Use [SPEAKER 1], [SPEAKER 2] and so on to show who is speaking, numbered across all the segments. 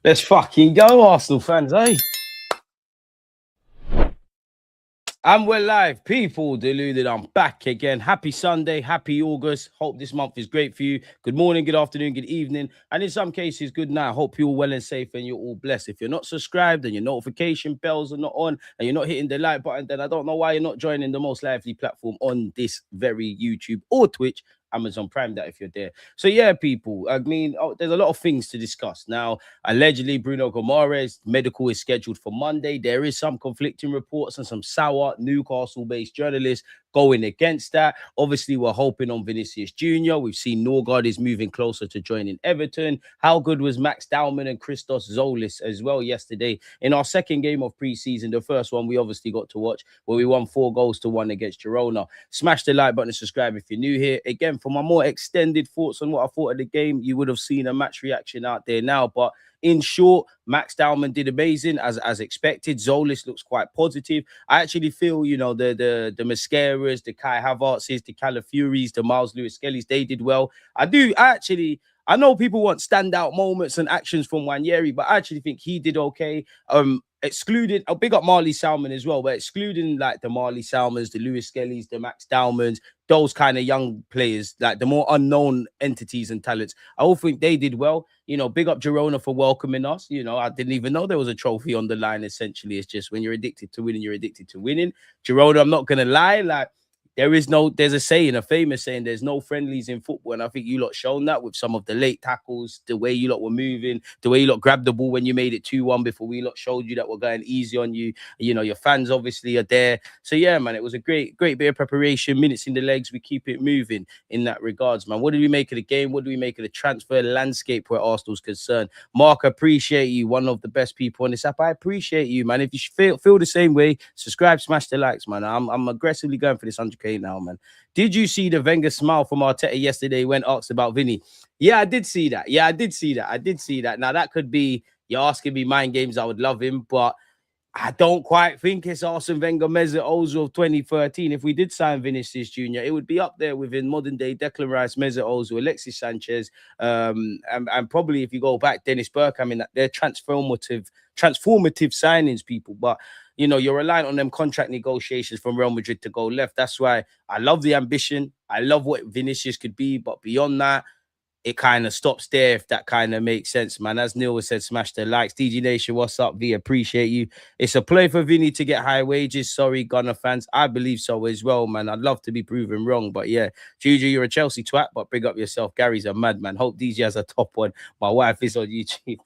[SPEAKER 1] Let's fucking go, Arsenal fans, eh? And we're live, people deluded. I'm back again. Happy Sunday, happy August. Hope this month is great for you. Good morning, good afternoon, good evening, and in some cases, good night. Hope you're all well and safe and you're all blessed. If you're not subscribed and your notification bells are not on and you're not hitting the like button, then I don't know why you're not joining the most lively platform on this very YouTube or Twitch. Amazon Prime that if you're there. So yeah, people, I mean, there's a lot of things to discuss. Now, allegedly, Bruno Guimarães' medical is scheduled for Monday. There is some conflicting reports and some sour Newcastle-based journalists going against that. Obviously, we're hoping on Vinicius Jr. We've seen Nørgaard is moving closer to joining Everton. How good was Max Dowman and Christian Tzolis as well yesterday in our second game of pre-season? The first one we obviously got to watch where we won 4-1 against Girona. Smash the like button and subscribe if you're new here. Again, for my more extended thoughts on what I thought of the game, you would have seen a match reaction out there now. But in short, Max Dowman did amazing as expected. Tzolis looks quite positive. I actually feel, you know, the Mascaras, the Kai Havertzes, the Calafiores, the Miles Lewis-Kellys, they did well. I know people want standout moments and actions from Nwaneri, but I actually think he did okay. Excluded, I'll big up Marley Salmon as well, but excluding like the Marley Salmons, the Lewis-Kellys, the Max Dowmans, those kind of young players, like the more unknown entities and talents, I all think they did well. You know, big up Girona for welcoming us. You know, I didn't even know there was a trophy on the line, essentially. It's just when you're addicted to winning, you're addicted to winning. Girona, I'm not going to lie, like, there's a saying, a famous saying, there's no friendlies in football. And I think you lot shown that with some of the late tackles, the way you lot were moving, the way you lot grabbed the ball when you made it 2-1 before we lot showed you that we're going easy on you. You know, your fans obviously are there. So yeah, man, it was a great bit of preparation, minutes in the legs. We keep it moving in that regards, man. What did we make of the game? What do we make of the transfer landscape where Arsenal's concerned? Mark, I appreciate you. One of the best people on this app. I appreciate you, man. If you feel the same way, subscribe, smash the likes, man. I'm aggressively going for this 100K now, man. Did you see the Wenger smile from Arteta yesterday when asked about Vini? Yeah, I did see that. I did see that. Now, that could be, you're asking me mind games. I would love him, but I don't quite think it's Arsene Wenger Mesut Ozil of 2013. If we did sign Vinicius Jr., it would be up there within modern day Declan Rice, Mesut Ozil, Alexis Sanchez, and probably if you go back, Dennis Bergkamp. I mean, they're transformative signings, people. But you know, you're relying on them contract negotiations from Real Madrid to go left. That's why I love the ambition. I love what Vinicius could be, but beyond that, it kind of stops there, if that kind of makes sense, man. As Neil said, smash the likes. DG Nation, what's up? V, appreciate you. It's a play for Vinny to get high wages. Sorry, Gunner fans. I believe so as well, man. I'd love to be proven wrong, but yeah. Juju, you're a Chelsea twat, but big up yourself. Gary's a madman. Hope DG has a top one. My wife is on YouTube.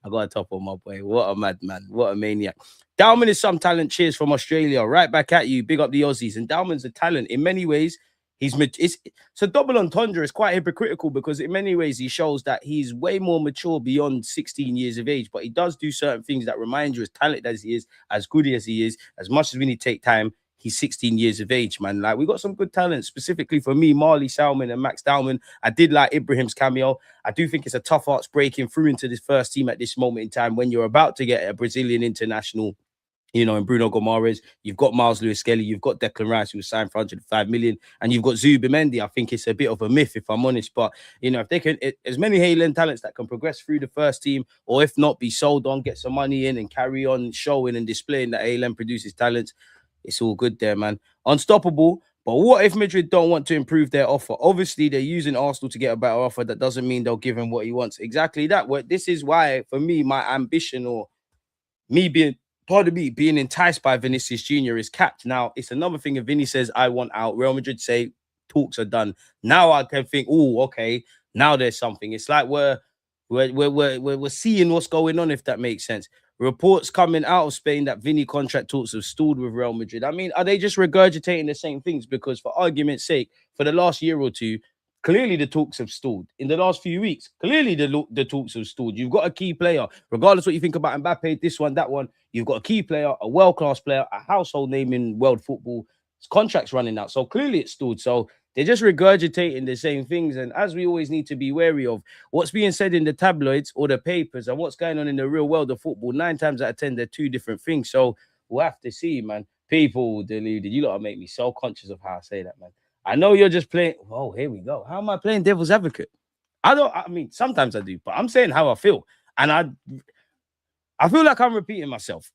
[SPEAKER 1] I got a top on my boy. What a madman. What a maniac. Dowman is some talent. Cheers from Australia. Right back at you. Big up the Aussies. And Dowman's a talent. In many ways, it's a double entendre. It's quite hypocritical because in many ways he shows that he's way more mature beyond 16 years of age, but he does do certain things that remind you, as talented as he is, as good as he is, as much as we need to take time, he's 16 years of age, man. Like, we got some good talent, specifically for me, Marley Salmon and Max Dowman. I did like Ibrahim's cameo. I do think it's a tough arts breaking through into this first team at this moment in time when you're about to get a Brazilian international, you know, in Bruno Guimarães. You've got Miles Lewis-Kelly, you've got Declan Rice, who was signed for 105 million, and you've got Zubimendi. I think it's a bit of a myth, if I'm honest, but, you know, if they can, as many Haaland talents that can progress through the first team, or if not, be sold on, get some money in and carry on showing and displaying that Haaland produces talents, it's all good there, man. Unstoppable. But what if Madrid don't want to improve their offer? Obviously, they're using Arsenal to get a better offer. That doesn't mean they'll give him what he wants. Exactly that. This is why, for me, my ambition, or me being enticed by Vinicius Jr. is capped. Now, it's another thing if Vinny says, I want out, Real Madrid say, talks are done. Now I can think, oh, okay, now there's something. It's like we're seeing what's going on, if that makes sense. Reports coming out of Spain that Vini contract talks have stalled with Real Madrid. I mean, are they just regurgitating the same things? Because for argument's sake, for the last year or two, clearly the talks have stalled. In the last few weeks, clearly the talks have stalled. You've got a key player, regardless what you think about Mbappe, this one, that one. You've got a key player, a world-class player, a household name in world football. His contract's running out. So clearly it's stalled. So they're just regurgitating the same things. And as we always need to be wary of, what's being said in the tabloids or the papers and what's going on in the real world of football, 9 times out of 10, they're two different things. So we'll have to see, man. People deluded. You lot make me so conscious of how I say that, man. I know you're just playing. Whoa, here we go. How am I playing devil's advocate? I mean, sometimes I do, but I'm saying how I feel. And I feel like I'm repeating myself.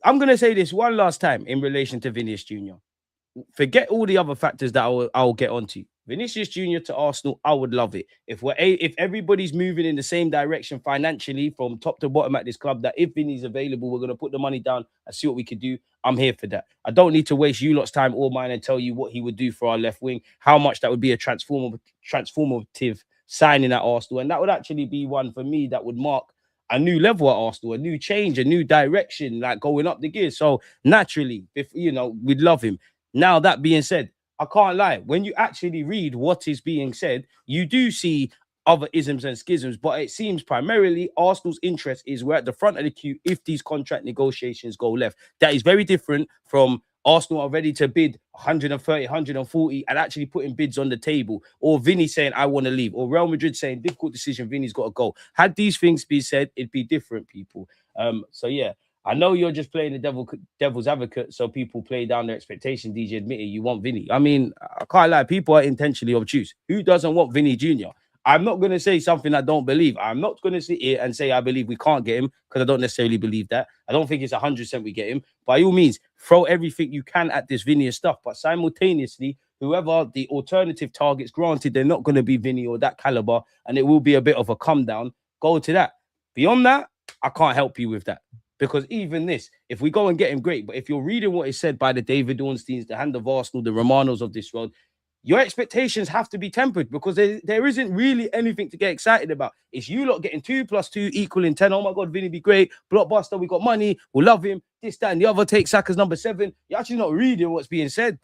[SPEAKER 1] I'm going to say this one last time in relation to Vinicius Jr. Forget all the other factors that I'll get onto. Vinicius Jr. to Arsenal, I would love it. If everybody's moving in the same direction financially from top to bottom at this club, that if Vinny's available, we're going to put the money down and see what we could do. I'm here for that. I don't need to waste you lot's time or mine and tell you what he would do for our left wing, how much that would be a transformative signing at Arsenal. And that would actually be one for me that would mark a new level at Arsenal, a new change, a new direction, like going up the gears. So naturally, if we'd love him. Now, that being said, I can't lie. When you actually read what is being said, you do see other isms and schisms, but it seems primarily Arsenal's interest is we're at the front of the queue if these contract negotiations go left. That is very different from Arsenal are ready to bid 130, 140 and actually putting bids on the table, or Vini saying, I want to leave, or Real Madrid saying, difficult decision, Vini's got to go. Had these things been said, it'd be different, people. So, yeah. I know you're just playing the devil's advocate, so people play down their expectation. DJ admitted you want Vini. I mean, I can't lie. People are intentionally obtuse. Who doesn't want Vini Jr.? I'm not going to say something I don't believe. I'm not going to sit here and say I believe we can't get him, because I don't necessarily believe that. I don't think it's 100% we get him. By all means, throw everything you can at this Vini and stuff. But simultaneously, whoever the alternative targets, granted, they're not going to be Vini or that caliber, and it will be a bit of a come down. Go to that. Beyond that, I can't help you with that. Because even this, if we go and get him, great. But if you're reading what is said by the David Ornsteins, the Hand of Arsenal, the Romanos of this world, your expectations have to be tempered, because there isn't really anything to get excited about. It's you lot getting 2 + 2 equaling 10. Oh my God, Vinny be great. Blockbuster, we got money. We'll love him. This, that, and the other. Take Saka's number 7. You're actually not reading what's being said.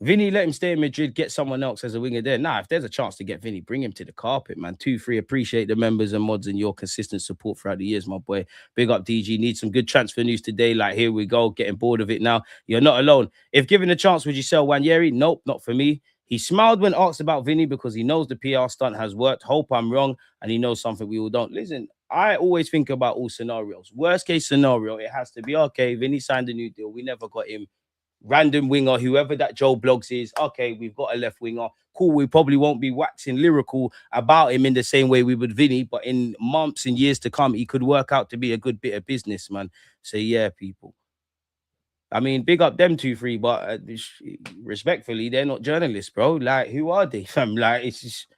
[SPEAKER 1] Vinny, let him stay in Madrid, get someone else as a winger there. Nah, if there's a chance to get Vinny, bring him to the carpet, man. 2-3, appreciate the members and mods and your consistent support throughout the years, my boy. Big up, DG. Need some good transfer news today. Like, here we go, getting bored of it now. You're not alone. If given a chance, would you sell Wanyeri? Nope, not for me. He smiled when asked about Vinny because he knows the PR stunt has worked. Hope I'm wrong, and he knows something we all don't. Listen, I always think about all scenarios. Worst case scenario, it has to be, okay, Vinny signed a new deal. We never got him. Random winger, whoever that Joe Bloggs is, okay, we've got a left winger. Cool, we probably won't be waxing lyrical about him in the same way we would Vinny, but in months and years to come, he could work out to be a good bit of business, man. So, yeah, people. I mean, big up them 2-3, but respectfully, they're not journalists, bro. Like, who are they, fam? Like, it's just,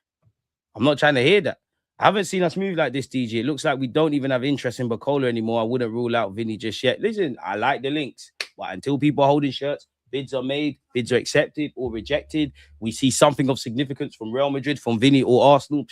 [SPEAKER 1] I'm not trying to hear that. I haven't seen us move like this, DJ. It looks like we don't even have interest in Bacola anymore. I wouldn't rule out Vinny just yet. Listen, I like the links. But until people are holding shirts, bids are made, bids are accepted or rejected, we see something of significance from Real Madrid, from Vinny or Arsenal,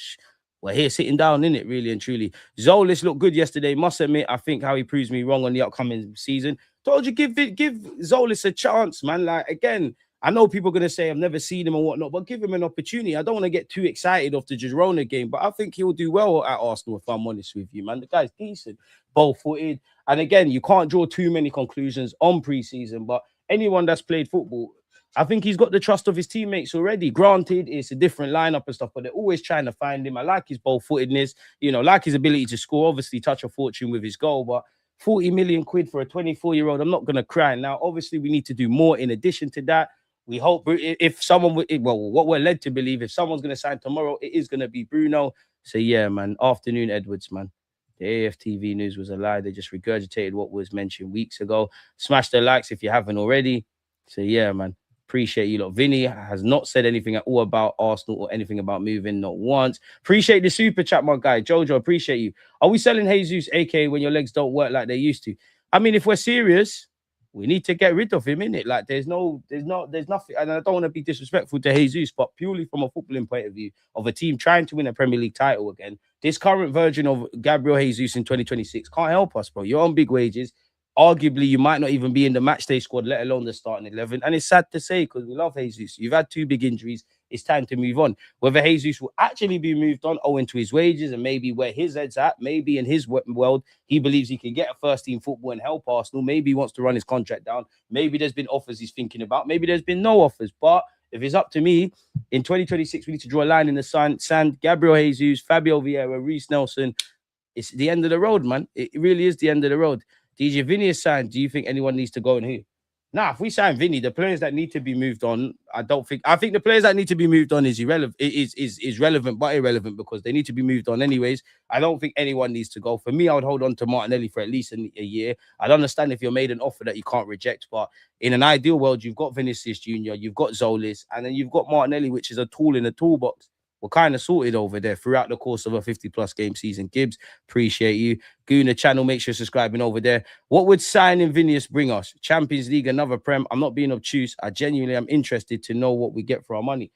[SPEAKER 1] we're here sitting down, in it, really and truly. Tzolis looked good yesterday. Must admit, I think how he proves me wrong on the upcoming season. Told you, give Tzolis a chance, man. Like, again, I know people are going to say I've never seen him and whatnot, but give him an opportunity. I don't want to get too excited off the Girona game, but I think he'll do well at Arsenal, if I'm honest with you, man. The guy's decent, ball-footed. And again, you can't draw too many conclusions on pre-season, but anyone that's played football, I think he's got the trust of his teammates already. Granted, it's a different lineup and stuff, but they're always trying to find him. I like his ball-footedness, like his ability to score, obviously touch a fortune with his goal, but 40 million quid for a 24-year-old, I'm not going to cry. Now, obviously, we need to do more in addition to that. We hope if someone, what we're led to believe, if someone's going to sign tomorrow, it is going to be Bruno. So, yeah, man, afternoon Edwards, man. The AFTV news was a lie. They just regurgitated what was mentioned weeks ago. Smash the likes if you haven't already. So, yeah, man, appreciate you lot. Vinny has not said anything at all about Arsenal or anything about moving, not once. Appreciate the super chat, my guy. Jojo, appreciate you. Are we selling Jesus, aka when your legs don't work like they used to? I mean, if we're serious, we need to get rid of him, innit? Like, there's nothing, and I don't want to be disrespectful to Jesus, but purely from a footballing point of view of a team trying to win a Premier League title again, this current version of Gabriel Jesus in 2026 can't help us, bro. You're on big wages. Arguably, you might not even be in the matchday squad, let alone the starting 11. And it's sad to say because we love Jesus. You've had 2 big injuries. It's time to move on. Whether Jesus will actually be moved on owing to his wages and maybe where his head's at, maybe in his world, he believes he can get a first-team football and help Arsenal. Maybe he wants to run his contract down. Maybe there's been offers he's thinking about. Maybe there's been no offers. But if it's up to me, in 2026, we need to draw a line in the sand. Gabriel Jesus, Fabio Vieira, Reece Nelson. It's the end of the road, man. It really is the end of the road. DJ Vinny is signed. Do you think anyone needs to go and who? Nah, if we sign Vini, the players that need to be moved on, I think the players that need to be moved on is irrelevant. It is relevant, but irrelevant because they need to be moved on anyways. I don't think anyone needs to go. For me, I would hold on to Martinelli for at least a year. I'd understand if you're made an offer that you can't reject, but in an ideal world, you've got Vinicius Jr., you've got Tzolis, and then you've got Martinelli, which is a tool in the toolbox. We're kind of sorted over there throughout the course of a 50-plus game season. Gibbs, appreciate you. Guna channel, make sure you're subscribing over there. What would signing Vinicius bring us? Champions League, another Prem. I'm not being obtuse. I genuinely am interested to know what we get for our money.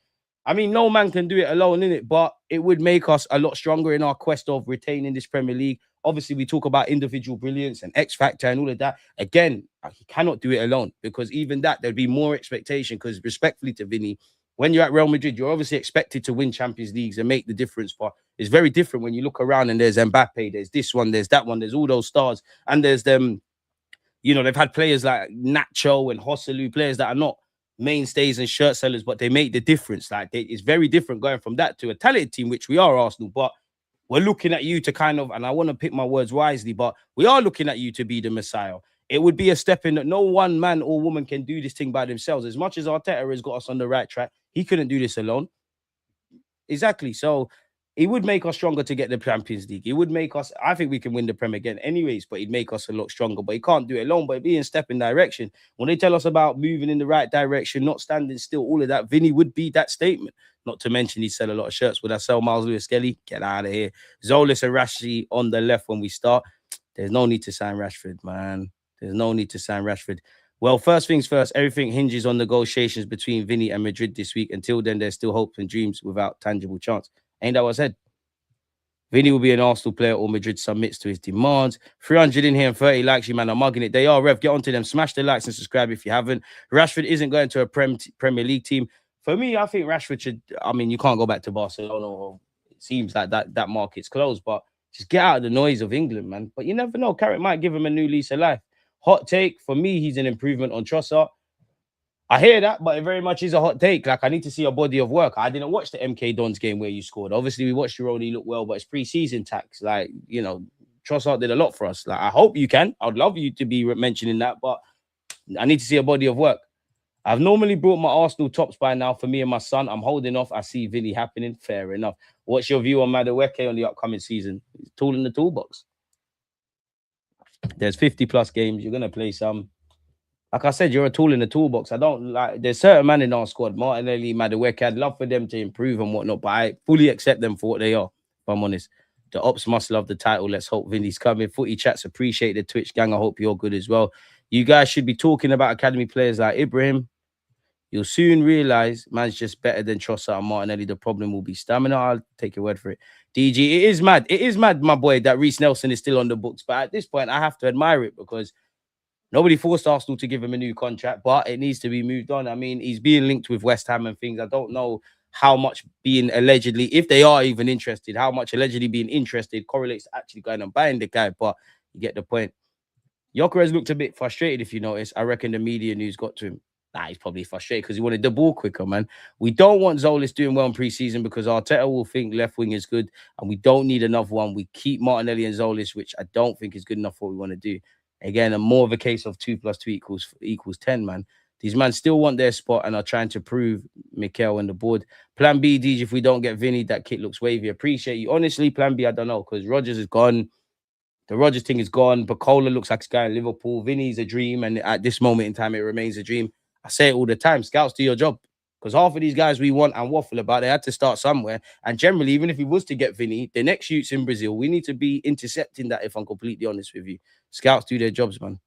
[SPEAKER 1] I mean, no man can do it alone, innit? But it would make us a lot stronger in our quest of retaining this Premier League. Obviously, we talk about individual brilliance and X factor and all of that. Again, he cannot do it alone because even that, there'd be more expectation because respectfully to Vinny, when you're at Real Madrid, you're obviously expected to win Champions Leagues and make the difference. But it's very different when you look around and there's Mbappe, there's this one, there's that one, there's all those stars. And there's them, you know, they've had players like Nacho and Hosselu, players that are not mainstays and shirt sellers, but they make the difference. Like it's very different going from that to a talented team, which we are Arsenal. But we're looking at you to kind of, and I want to pick my words wisely, but we are looking at you to be the Messiah. It would be a step in that no one man or woman can do this thing by themselves. As much as Arteta has got us on the right track, he couldn't do this alone. Exactly. So it would make us stronger to get the Champions League. It would make us, I think we can win the Prem again anyways, but it'd make us a lot stronger. But he can't do it alone, but it'd be in step in direction. When they tell us about moving in the right direction, not standing still, all of that, Vinny would be that statement. Not to mention he'd sell a lot of shirts. Would I sell Miles Lewis-Skelly? Get out of here. Tzolis and Rashford on the left when we start. There's no need to sign Rashford, man. There's no need to sign Rashford. Well, first things first, everything hinges on negotiations between Vinny and Madrid this week. Until then, there's still hopes and dreams without tangible chance. Ain't that what I said? Vinny will be an Arsenal player or Madrid submits to his demands. 300 in here and 30 likes. You man are mugging it. They are, Rev. Get onto them. Smash the likes and subscribe if you haven't. Rashford isn't going to a Premier League team. For me, I think Rashford should, I mean, you can't go back to Barcelona. Or it seems like that market's closed, but just get out of the noise of England, man. But you never know. Carrot might give him a new lease of life. Hot take, for me, he's an improvement on Trossard. I hear that, but it very much is a hot take. Like, I need to see a body of work. I didn't watch the MK Dons game where you scored. Obviously, we watched your only look well, but it's pre-season tax. Like, you know, Trossard did a lot for us. Like, I hope you can. I'd love you to be mentioning that, but I need to see a body of work. I've normally brought my Arsenal tops by now for me and my son. I'm holding off. I see Vinny happening. Fair enough. What's your view on Madueke on the upcoming season? Tool in the toolbox. There's 50-plus games. You're going to play some. Like I said, you're a tool in the toolbox. I don't like, there's certain men in our squad, Martinelli, Madueke. I'd love for them to improve and whatnot, but I fully accept them for what they are, if I'm honest. The Ops must love the title. Let's hope Vinny's coming. Footy chats, appreciate the Twitch gang. I hope you're good as well. You guys should be talking about academy players like Ibrahim. You'll soon realize man's just better than Trossard and Martinelli. The problem will be stamina. I'll take your word for it. DG, it is mad. It is mad, my boy, that Reece Nelson is still on the books. But at this point, I have to admire it because nobody forced Arsenal to give him a new contract, but it needs to be moved on. I mean, he's being linked with West Ham and things. I don't know how much being allegedly, if they are even interested, how much allegedly being interested correlates to actually going and buying the guy, but you get the point. Gyökeres looked a bit frustrated, if you notice. I reckon the media news got to him. Nah, he's probably frustrated because he wanted the ball quicker, man. We don't want Tzolis doing well in pre-season because Arteta will think left wing is good, and we don't need another one. We keep Martinelli and Tzolis, which I don't think is good enough for what we want to do. Again, a more of a case of 2 + 2 equals 10, man. These men still want their spot and are trying to prove Mikel and the board. Plan B, DJ, if we don't get Vinny, that kit looks wavy. Appreciate you. Honestly, plan B, I don't know, because Rodgers is gone. The Rodgers thing is gone. Bacola looks like he's going to Liverpool. Vinny's a dream, and at this moment in time, it remains a dream. I say it all the time. Scouts, do your job. Because half of these guys we want and waffle about, they had to start somewhere. And generally, even if he was to get Vinny, the next shoot's in Brazil. We need to be intercepting that, if I'm completely honest with you. Scouts do their jobs, man.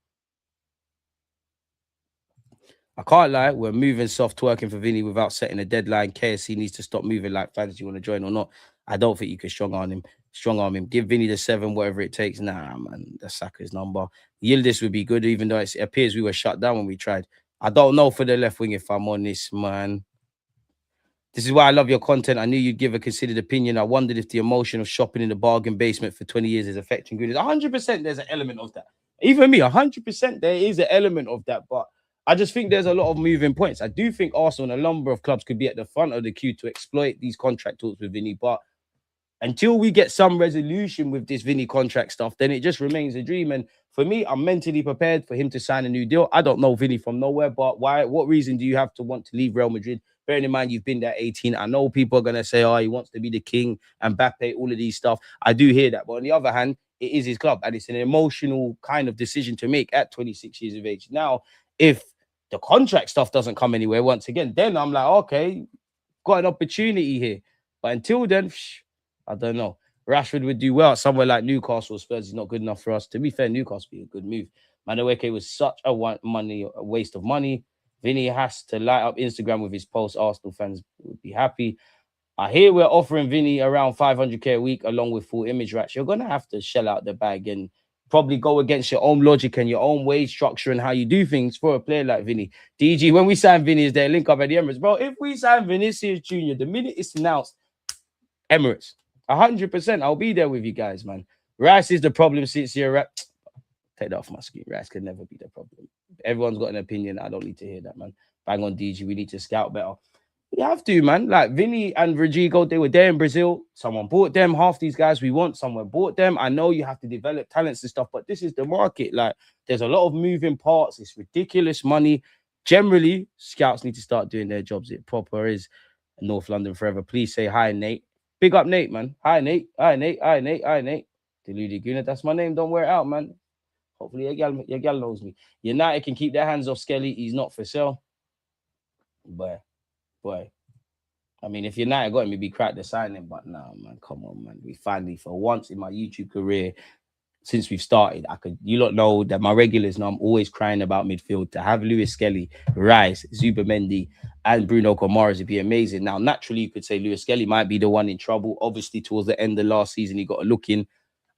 [SPEAKER 1] I can't lie, we're moving soft twerking for Vinny without setting a deadline. KSC needs to stop moving like fans. You want to join or not? I don't think you can strong arm him. Give Vinny the 7, whatever it takes. Nah, man, that's Saka's number. Yildiz would be good, even though it appears we were shut down when we tried. I don't know for the left wing, if I'm honest, man. This is why I love your content. I knew you'd give a considered opinion. I wondered if the emotion of shopping in the bargain basement for 20 years is affecting good. 100% there's an element of that. Even me, 100% there is an element of that. But I just think there's a lot of moving points. I do think Arsenal and a number of clubs could be at the front of the queue to exploit these contract talks with Vinny. But until we get some resolution with this Vinny contract stuff, then it just remains a dream. And For me, I'm mentally prepared for him to sign a new deal. I don't know Vini from nowhere, but why? What reason do you have to want to leave Real Madrid? Bearing in mind you've been there 18. I know people are gonna say, "Oh, he wants to be the king," and Mbappe, all of these stuff. I do hear that, but on the other hand, it is his club, and it's an emotional kind of decision to make at 26 years of age. Now, if the contract stuff doesn't come anywhere once again, then I'm like, okay, got an opportunity here. But until then, I don't know. Rashford would do well somewhere like Newcastle. Spurs is not good enough for us. To be fair, Newcastle would be a good move. Madueke was such a waste of money. Vinny has to light up Instagram with his posts. Arsenal fans would be happy. I hear we're offering Vinny around 500k a week along with full image rights. You're going to have to shell out the bag and probably go against your own logic and your own wage structure and how you do things for a player like Vinny. DG, when we sign Vinny, is there a link up at the Emirates? Bro, if we sign Vinicius Jr., the minute it's announced, Emirates, 100%, I'll be there with you guys, man. Rice is the problem since you're take that off my screen. Rice can never be the problem. Everyone's got an opinion. I don't need to hear that, man. Bang on DG. We need to scout better. We have to, man. Like Vinny and Rodrigo, they were there in Brazil. Someone bought them. Half these guys we want, someone bought them. I know you have to develop talents and stuff, but this is the market. Like, there's a lot of moving parts. It's ridiculous money. Generally, scouts need to start doing their jobs. It proper is North London forever. Please say hi, Nate. Big up, Nate, man. Hi, Nate. Hi, Nate. Hi, Nate. Hi, Nate. Deluded Guna. That's my name. Don't wear it out, man. Hopefully your gal knows me. United can keep their hands off Skelly. He's not for sale. Boy. I mean, if United got him, it'd be cracked to sign him. But no, man, come on, man. We finally, for once in my YouTube career, since we've started, you lot know that my regulars know I'm always crying about midfield. To have Lewis Skelly, Rice, Zubimendi, and Bruno Guimarães would be amazing. Now, naturally, you could say Lewis Skelly might be the one in trouble. Obviously, towards the end of last season, he got a look in.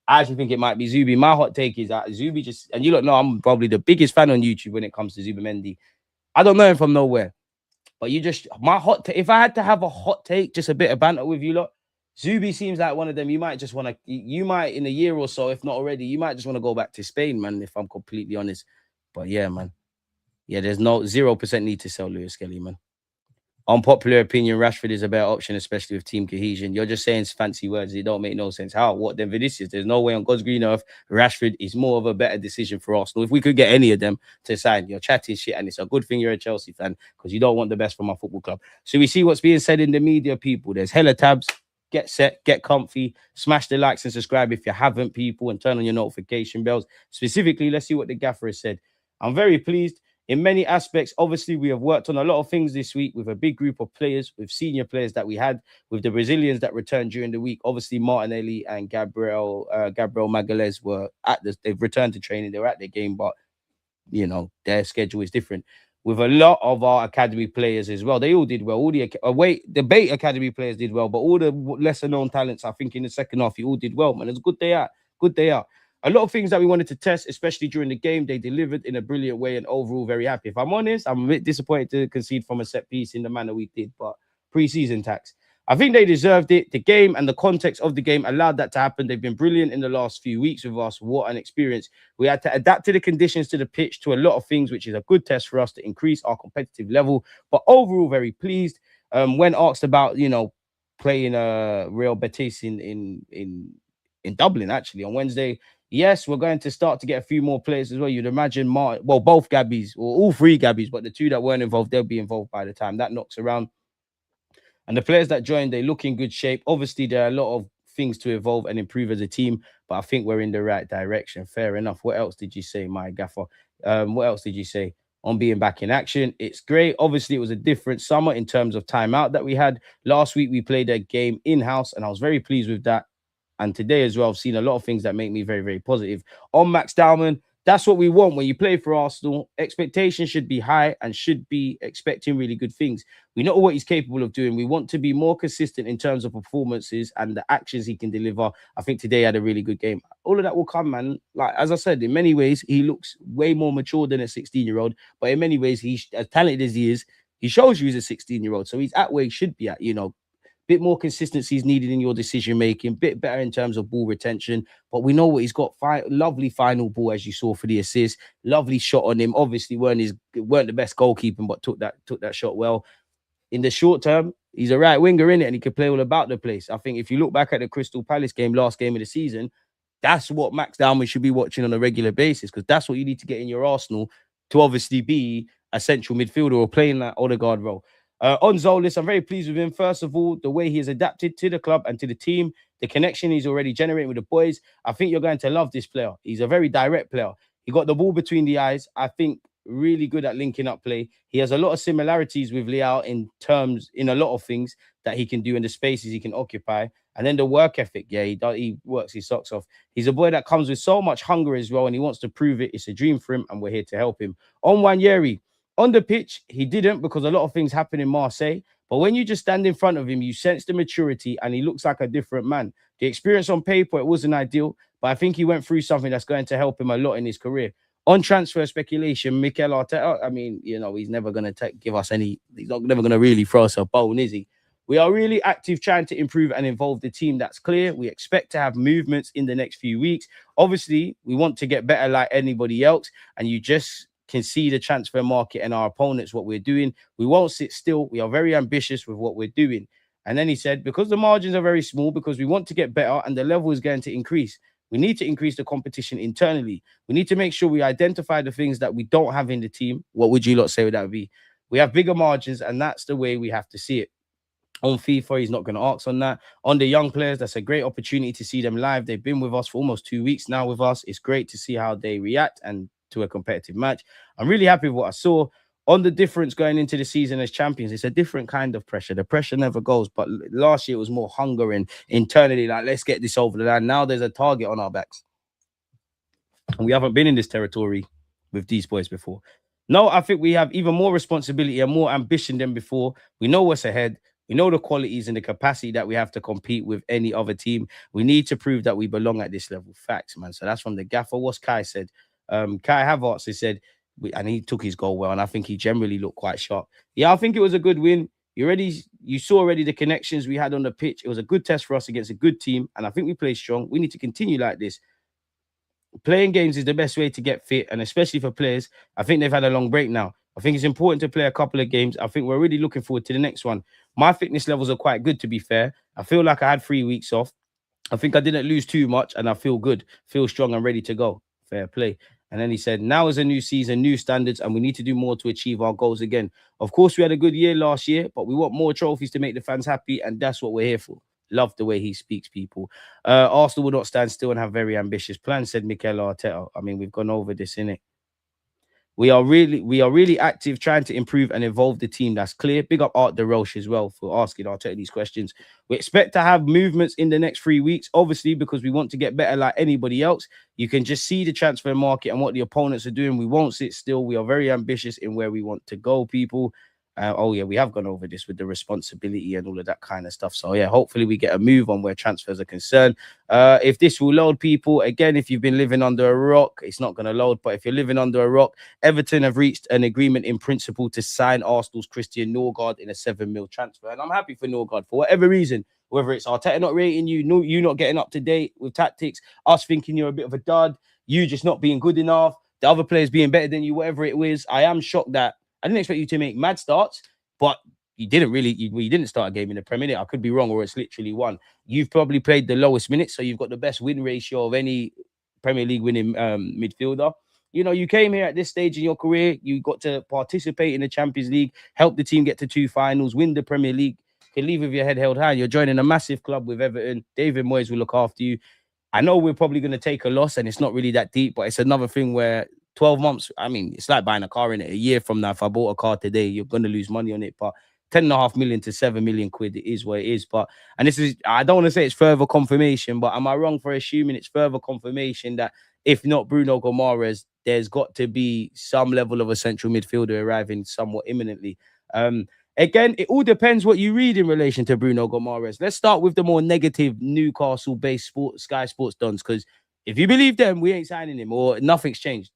[SPEAKER 1] I actually think it might be Zubi. My hot take is that Zubi just, and you lot know I'm probably the biggest fan on YouTube when it comes to Zubimendi. I don't know him from nowhere, but my hot take, if I had to have a hot take, just a bit of banter with you lot, Zubi seems like one of them. You might just want to, you might in a year or so, if not already, you might just want to go back to Spain, man, if I'm completely honest. But yeah, man. Yeah, there's no 0% need to sell Lewis Skelly, man. Unpopular opinion, Rashford is a better option, especially with team cohesion. You're just saying fancy words. It don't make no sense. How? What then Vinicius? There's no way on God's green earth Rashford is more of a better decision for Arsenal. If we could get any of them to sign, you're chatting shit, and it's a good thing you're a Chelsea fan because you don't want the best from our football club. So we see what's being said in the media, people. There's hella tabs. Get set, get comfy, smash the likes and subscribe if you haven't, people, and turn on your notification bells. Specifically, let's see what the gaffer has said. I'm very pleased. In many aspects, obviously, we have worked on a lot of things this week with a big group of players, with senior players that we had, with the Brazilians that returned during the week. Obviously, Martinelli and Gabriel Magalhaes they've returned to training. They were at their game, but, you know, their schedule is different. With a lot of our academy players as well. They all did well. All the Bait academy players did well, but all the lesser known talents, I think in the second half, you all did well, man. It's a good day out. Good day out. A lot of things that we wanted to test, especially during the game, they delivered in a brilliant way, and overall very happy. If I'm honest, I'm a bit disappointed to concede from a set piece in the manner we did, but pre-season tax. I think they deserved it. The game and the context of the game allowed that to happen. They've been brilliant in the last few weeks with us. What an experience. We had to adapt to the conditions to the pitch, to a lot of things, which is a good test for us to increase our competitive level. But overall, very pleased. When asked about, you know, playing Real Betis in Dublin, actually, on Wednesday, yes, we're going to start to get a few more players as well. You'd imagine both Gabbies, or all three Gabbies, but the two that weren't involved, they'll be involved by the time that knocks around. And the players that joined, they look in good shape. Obviously, there are a lot of things to evolve and improve as a team, but I think we're in the right direction. Fair enough. What else did you say, my gaffer? What else did you say? On being back in action, it's great. Obviously, it was a different summer in terms of timeout that we had. Last week, we played a game in-house, and I was very pleased with that. And today as well, I've seen a lot of things that make me very, very positive. On Max Dowman, that's what we want when you play for Arsenal. Expectations should be high and should be expecting really good things. We know what he's capable of doing. We want to be more consistent in terms of performances and the actions he can deliver. I think today had a really good game. All of that will come, man. Like, as I said, in many ways, he looks way more mature than a 16-year-old. But in many ways, he's as talented as he is. He shows you he's a 16-year-old. So he's at where he should be at, you know. Bit more consistency is needed in your decision making, bit better in terms of ball retention. But we know what he's got. Lovely final ball, as you saw for the assist. Lovely shot on him. Obviously, weren't the best goalkeeping, but took that shot well. In the short term, he's a right winger in it, and he can play all about the place. I think if you look back at the Crystal Palace game, last game of the season, That's what Max Dowman should be watching on a regular basis, because that's what you need to get in your Arsenal to obviously be a central midfielder or playing that Odegaard role. On Tzolis, I'm very pleased with him. First of all, the way he has adapted to the club and to the team, the connection he's already generating with the boys. I think you're going to love this player. He's a very direct player. He got the ball between the eyes. I think really good at linking up play. He has a lot of similarities with Leao in a lot of things that he can do in the spaces he can occupy. And then the work ethic, yeah, he works his socks off. He's a boy that comes with so much hunger as well, and he wants to prove it. It's a dream for him, and we're here to help him. On Nwaneri, on the pitch, he didn't, because a lot of things happen in Marseille. But when you just stand in front of him, you sense the maturity, and he looks like a different man. The experience on paper, it wasn't ideal, but I think he went through something that's going to help him a lot in his career. On transfer speculation, Mikel Arteta, I mean, he's never going to give us any, he's not never going to really throw us a bone, is he? We are really active trying to improve and involve the team. That's clear. We expect to have movements in the next few weeks. Obviously, we want to get better like anybody else, and you just can see the transfer market and our opponents, what we're doing. We won't sit still. We are very ambitious with what we're doing. And then he said, because the margins are very small, because we want to get better and the level is going to increase, we need to increase the competition internally. We need to make sure we identify the things that we don't have in the team. What would you lot say would that be? We have bigger margins, and that's the way we have to see it. On FIFA, he's not going to ask on that. On the young players, that's a great opportunity to see them live. They've been with us for almost 2 weeks now with us. It's great to see how they react and to a competitive match. I'm really happy with what I saw. On the difference going into the season as champions, it's a different kind of pressure. The pressure never goes, but last year it was more hunger and internally, like, let's get this over the line. Now there's a target on our backs. And we haven't been in this territory with these boys before. No, I think we have even more responsibility and more ambition than before. We know what's ahead. We know the qualities and the capacity that we have to compete with any other team. We need to prove that we belong at this level. Facts, man. So that's from the gaffer. What's Kai said? Kai Havertz has said, and he took his goal well, and I think he generally looked quite sharp. Yeah, I think it was a good win. You saw already the connections we had on the pitch. It was a good test for us against a good team, and I think we played strong. We need to continue like this. Playing games is the best way to get fit, and especially for players. I think they've had a long break now. I think it's important to play a couple of games. I think we're really looking forward to the next one. My fitness levels are quite good, to be fair. I feel like I had 3 weeks off. I think I didn't lose too much, and I feel good, feel strong and ready to go. Fair play. And then he said, now is a new season, new standards, and we need to do more to achieve our goals again. Of course, we had a good year last year, but we want more trophies to make the fans happy, and that's what we're here for. Love the way he speaks, people. Arsenal will not stand still and have very ambitious plans, said Mikel Arteta. I mean, we've gone over this, innit? We are really active trying to improve and evolve the team. That's clear. Big up Art De Roche as well for asking Arteta these questions. We expect to have movements in the next 3 weeks, obviously, because we want to get better like anybody else. You can just see the transfer market and what the opponents are doing. We won't sit still. We are very ambitious in where we want to go, people. Oh, yeah, we have gone over this with the responsibility and all of that kind of stuff. So, yeah, hopefully we get a move on where transfers are concerned. If this will load, people, again, if you've been living under a rock, it's not going to load. But if you're living under a rock, Everton have reached an agreement in principle to sign Arsenal's Christian Nørgaard in a 7 mil transfer. And I'm happy for Nørgaard for whatever reason, whether it's Arteta not rating you, you not getting up to date with tactics, us thinking you're a bit of a dud, you just not being good enough, the other players being better than you, whatever it was. I am shocked that I didn't expect you to make mad starts, but you didn't start a game in the Premier League. I could be wrong, or it's literally one. You've probably played the lowest minutes, so you've got the best win ratio of any Premier League winning midfielder. You know, you came here at this stage in your career, you got to participate in the Champions League, help the team get to 2 finals, win the Premier League, you can leave with your head held high. You're joining a massive club with Everton. David Moyes will look after you. I know we're probably going to take a loss, and it's not really that deep, but it's another thing where 12 months, I mean, it's like buying a car in it. A year from now, if I bought a car today, you're going to lose money on it. But 10.5 million to 7 million quid, it is what it is. But, and this is, I don't want to say it's further confirmation, but am I wrong for assuming it's further confirmation that if not Bruno Guimarães, there's got to be some level of a central midfielder arriving somewhat imminently? Again, it all depends what you read in relation to Bruno Guimarães. Let's start with the more negative Newcastle-based Sky Sports dons, because if you believe them, we ain't signing him or nothing's changed.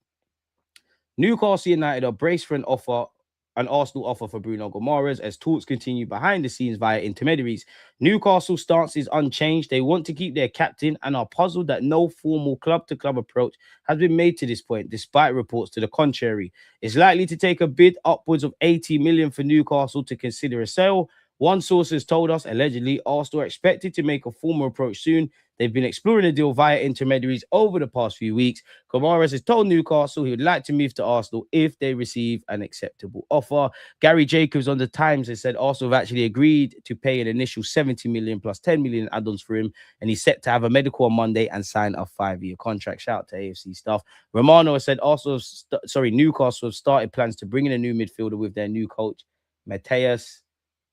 [SPEAKER 1] Newcastle United are braced for an Arsenal offer for Bruno Guimarães as talks continue behind the scenes via intermediaries. Newcastle's stance is unchanged. They want to keep their captain and are puzzled that no formal club-to-club approach has been made to this point, despite reports to the contrary. It's likely to take a bid upwards of 80 million for Newcastle to consider a sale. One source has told us, allegedly, Arsenal are expected to make a formal approach soon. They've been exploring the deal via intermediaries over the past few weeks. Guimarães has told Newcastle he would like to move to Arsenal if they receive an acceptable offer. Gary Jacobs on the Times has said Arsenal have actually agreed to pay an initial 70 million plus 10 million add-ons for him, and he's set to have a medical on Monday and sign a 5-year contract. Shout out to AFC stuff. Romano has said Newcastle have started plans to bring in a new midfielder with their new coach, Matthias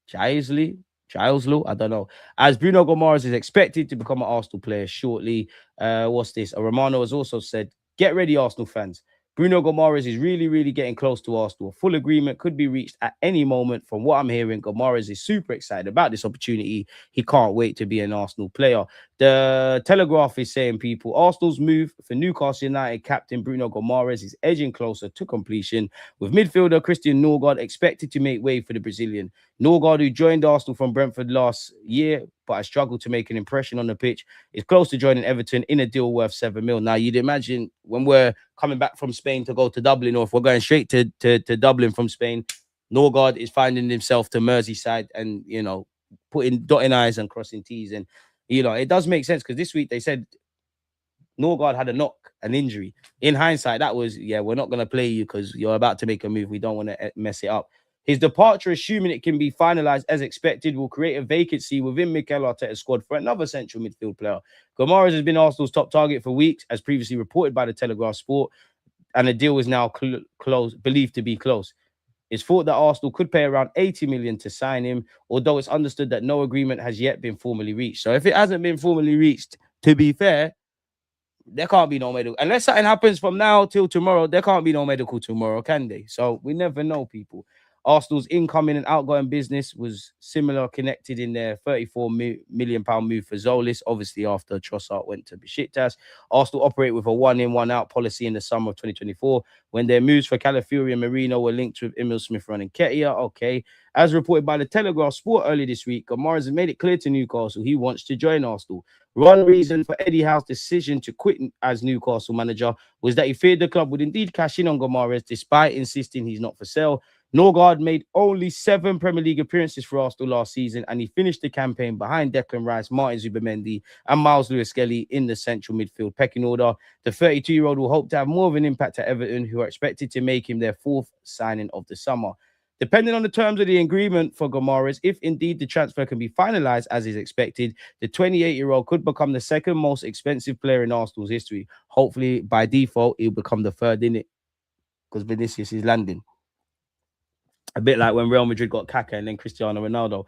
[SPEAKER 1] Giles, I don't know. As Bruno Guimarães is expected to become an Arsenal player shortly. What's this? Romano has also said, get ready, Arsenal fans. Bruno Guimarães is really, really getting close to Arsenal. A full agreement could be reached at any moment. From what I'm hearing, Guimarães is super excited about this opportunity. He can't wait to be an Arsenal player. The Telegraph is saying, people, Arsenal's move for Newcastle United captain Bruno Guimarães is edging closer to completion, with midfielder Christian Nørgaard expected to make way for the Brazilian. Nørgaard, who joined Arsenal from Brentford last year, but has struggled to make an impression on the pitch, is close to joining Everton in a deal worth 7 mil. Now, you'd imagine when we're coming back from Spain to go to Dublin, or if we're going straight to Dublin from Spain, Nørgaard is finding himself to Merseyside and, dotting I's and crossing T's. And, it does make sense because this week they said Nørgaard had a knock, an injury. In hindsight, that was, we're not going to play you because you're about to make a move. We don't want to mess it up. His departure, assuming it can be finalized as expected, will create a vacancy within Mikel Arteta's squad for another central midfield player. Guimarães has been Arsenal's top target for weeks, as previously reported by the Telegraph Sport, and the deal is now believed to be close. It's thought that Arsenal could pay around 80 million to sign him, although it's understood that no agreement has yet been formally reached. So if it hasn't been formally reached, to be fair, there can't be no medical. Unless something happens from now till tomorrow, there can't be no medical tomorrow, can they? So we never know, people. Arsenal's incoming and outgoing business was similar, connected in their £34 million move for Tzolis, obviously after Trossard went to Besiktas. Arsenal operate with a one-in, one-out policy in the summer of 2024, when their moves for Calafiori and Marino were linked with Emil Smith-Rowe and Nketiah. Okay. As reported by the Telegraph Sport earlier this week, Guimarães has made it clear to Newcastle he wants to join Arsenal. One reason for Eddie Howe's decision to quit as Newcastle manager was that he feared the club would indeed cash in on Guimarães, despite insisting he's not for sale. Nørgaard made only 7 Premier League appearances for Arsenal last season, and he finished the campaign behind Declan Rice, Martin Zubimendi, and Miles Lewis-Skelly in the central midfield pecking order. The 32-year-old will hope to have more of an impact at Everton, who are expected to make him their 4th signing of the summer. Depending on the terms of the agreement for Guimarães, if indeed the transfer can be finalized as is expected, the 28-year-old could become the second most expensive player in Arsenal's history. Hopefully, by default, he'll become the third in it, because Vinicius is landing. A bit like when Real Madrid got Kaká and then Cristiano Ronaldo.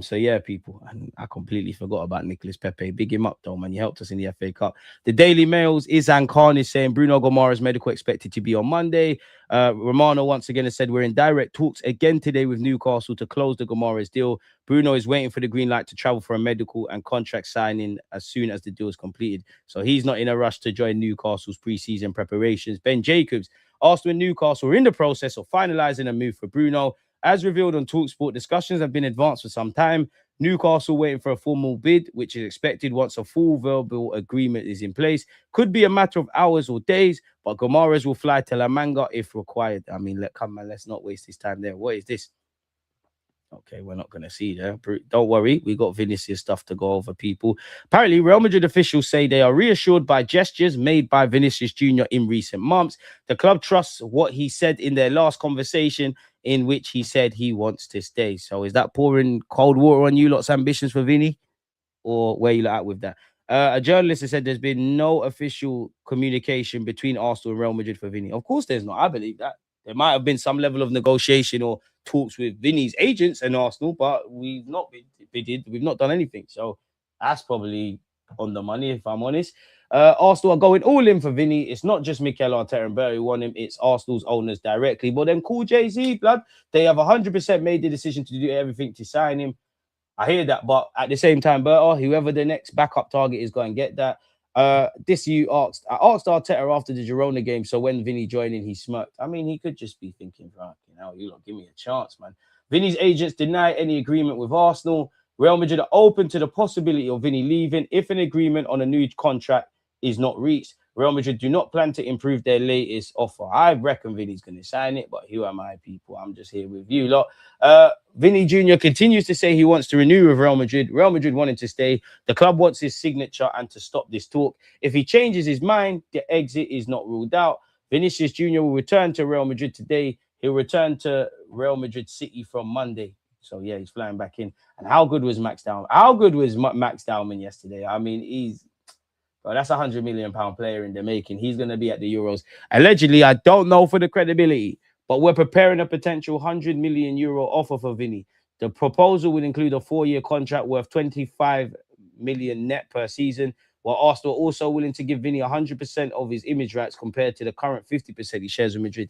[SPEAKER 1] So yeah, people, and I completely forgot about Nicolas Pepe. Big him up though, man. You helped us in the FA Cup. The Daily Mail's Izan Khan is saying Bruno Guimarães medical expected to be on Monday. Romano once again has said we're in direct talks again today with Newcastle to close the Guimarães deal. Bruno is waiting for the green light to travel for a medical and contract signing as soon as the deal is completed. So he's not in a rush to join Newcastle's pre-season preparations. Ben Jacobs, Arsenal and Newcastle are in the process of finalising a move for Bruno. As revealed on TalkSport, discussions have been advanced for some time. Newcastle waiting for a formal bid, which is expected once a full verbal agreement is in place. Could be a matter of hours or days, but Guimarães will fly to La Manga if required. I mean, let's not waste his time there. What is this? Okay, we're not going to see that. Don't worry, we got Vinicius stuff to go over, people. Apparently, Real Madrid officials say they are reassured by gestures made by Vinicius Jr. in recent months. The club trusts what he said in their last conversation, in which he said he wants to stay. So is that pouring cold water on you lot's ambitions for Vini? Or where you at with that? A journalist has said there's been no official communication between Arsenal and Real Madrid for Vini. Of course there's not. I believe that. There might have been some level of negotiation or talks with Vini's agents and Arsenal, but we've not been bidded. We've not done anything. So that's probably on the money, if I'm honest. Arsenal are going all in for Vini. It's not just Mikel Arteta and Berry who want him. It's Arsenal's owners directly. But then cool Jay-Z, blood. They have 100% made the decision to do everything to sign him. I hear that, but at the same time, Berto, whoever the next backup target is, going to get that. I asked Arteta after the Girona game, so when Vini joined in, he smirked. I mean, he could just be thinking, right, you lot give me a chance, man. Vini's agents deny any agreement with Arsenal. Real Madrid are open to the possibility of Vini leaving if an agreement on a new contract is not reached. Real Madrid do not plan to improve their latest offer. I reckon Vini's going to sign it, but who am I, people? I'm just here with you lot. Vini Jr. continues to say he wants to renew with Real Madrid. Real Madrid wanted to stay. The club wants his signature and to stop this talk. If he changes his mind, the exit is not ruled out. Vinicius Jr. will return to Real Madrid today. He'll return to Real Madrid City from Monday. So, yeah, he's flying back in. And how good was Max Dowman? How good was Max Dowman yesterday? I mean, that's £100 million player in the making. He's going to be at the Euros. Allegedly, I don't know for the credibility, but we're preparing a potential €100 million offer for Vini. The proposal would include a 4-year contract worth 25 million net per season, while Arsenal are also willing to give Vini 100% of his image rights compared to the current 50% he shares with Madrid.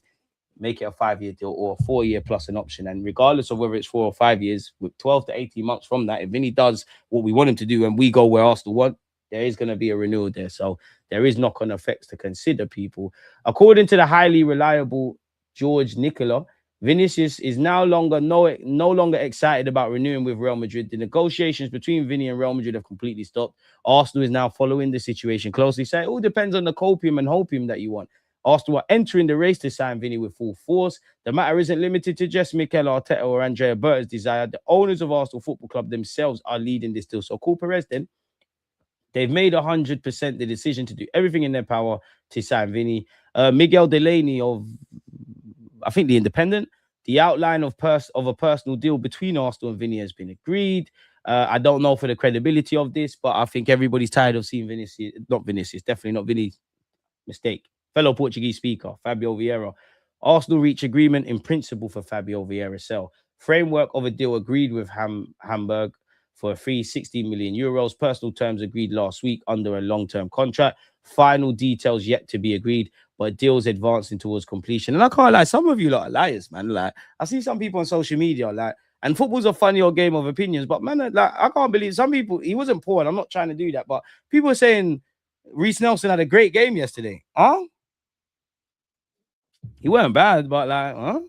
[SPEAKER 1] Make it a 5-year deal or a 4-year plus an option. And regardless of whether it's 4 or 5 years, with 12 to 18 months from that, if Vini does what we want him to do and we go where Arsenal want, there is going to be a renewal there. So there is knock-on effects to consider, people. According to the highly reliable George Nicola, Vinicius is no longer excited about renewing with Real Madrid. The negotiations between Vini and Real Madrid have completely stopped. Arsenal is now following the situation closely. So it all depends on the copium and hopium that you want. Arsenal are entering the race to sign Vini with full force. The matter isn't limited to just Mikel Arteta or Andrea Berta's desire. The owners of Arsenal Football Club themselves are leading this deal. So call Perez then. They've made 100% the decision to do everything in their power to sign Vini. Miguel Delaney of, I think, The Independent. The outline of a personal deal between Arsenal and Vini has been agreed. I don't know for the credibility of this, but I think everybody's tired of seeing Vinicius. Not Vinicius, definitely not Vini. Mistake. Fellow Portuguese speaker, Fabio Vieira. Arsenal reach agreement in principle for Fabio Vieira's sale. Framework of a deal agreed with Hamburg for a free €60 million. Personal terms agreed last week under a long-term contract. Final details yet to be agreed, but deals advancing towards completion. And I can't lie, some of you lot are liars, man. Like, I see some people on social media, like, and football's a funny old game of opinions, but man, like, I can't believe some people, he wasn't poor, and I'm not trying to do that, but people are saying Reece Nelson had a great game yesterday. Huh? He weren't bad, but like, huh?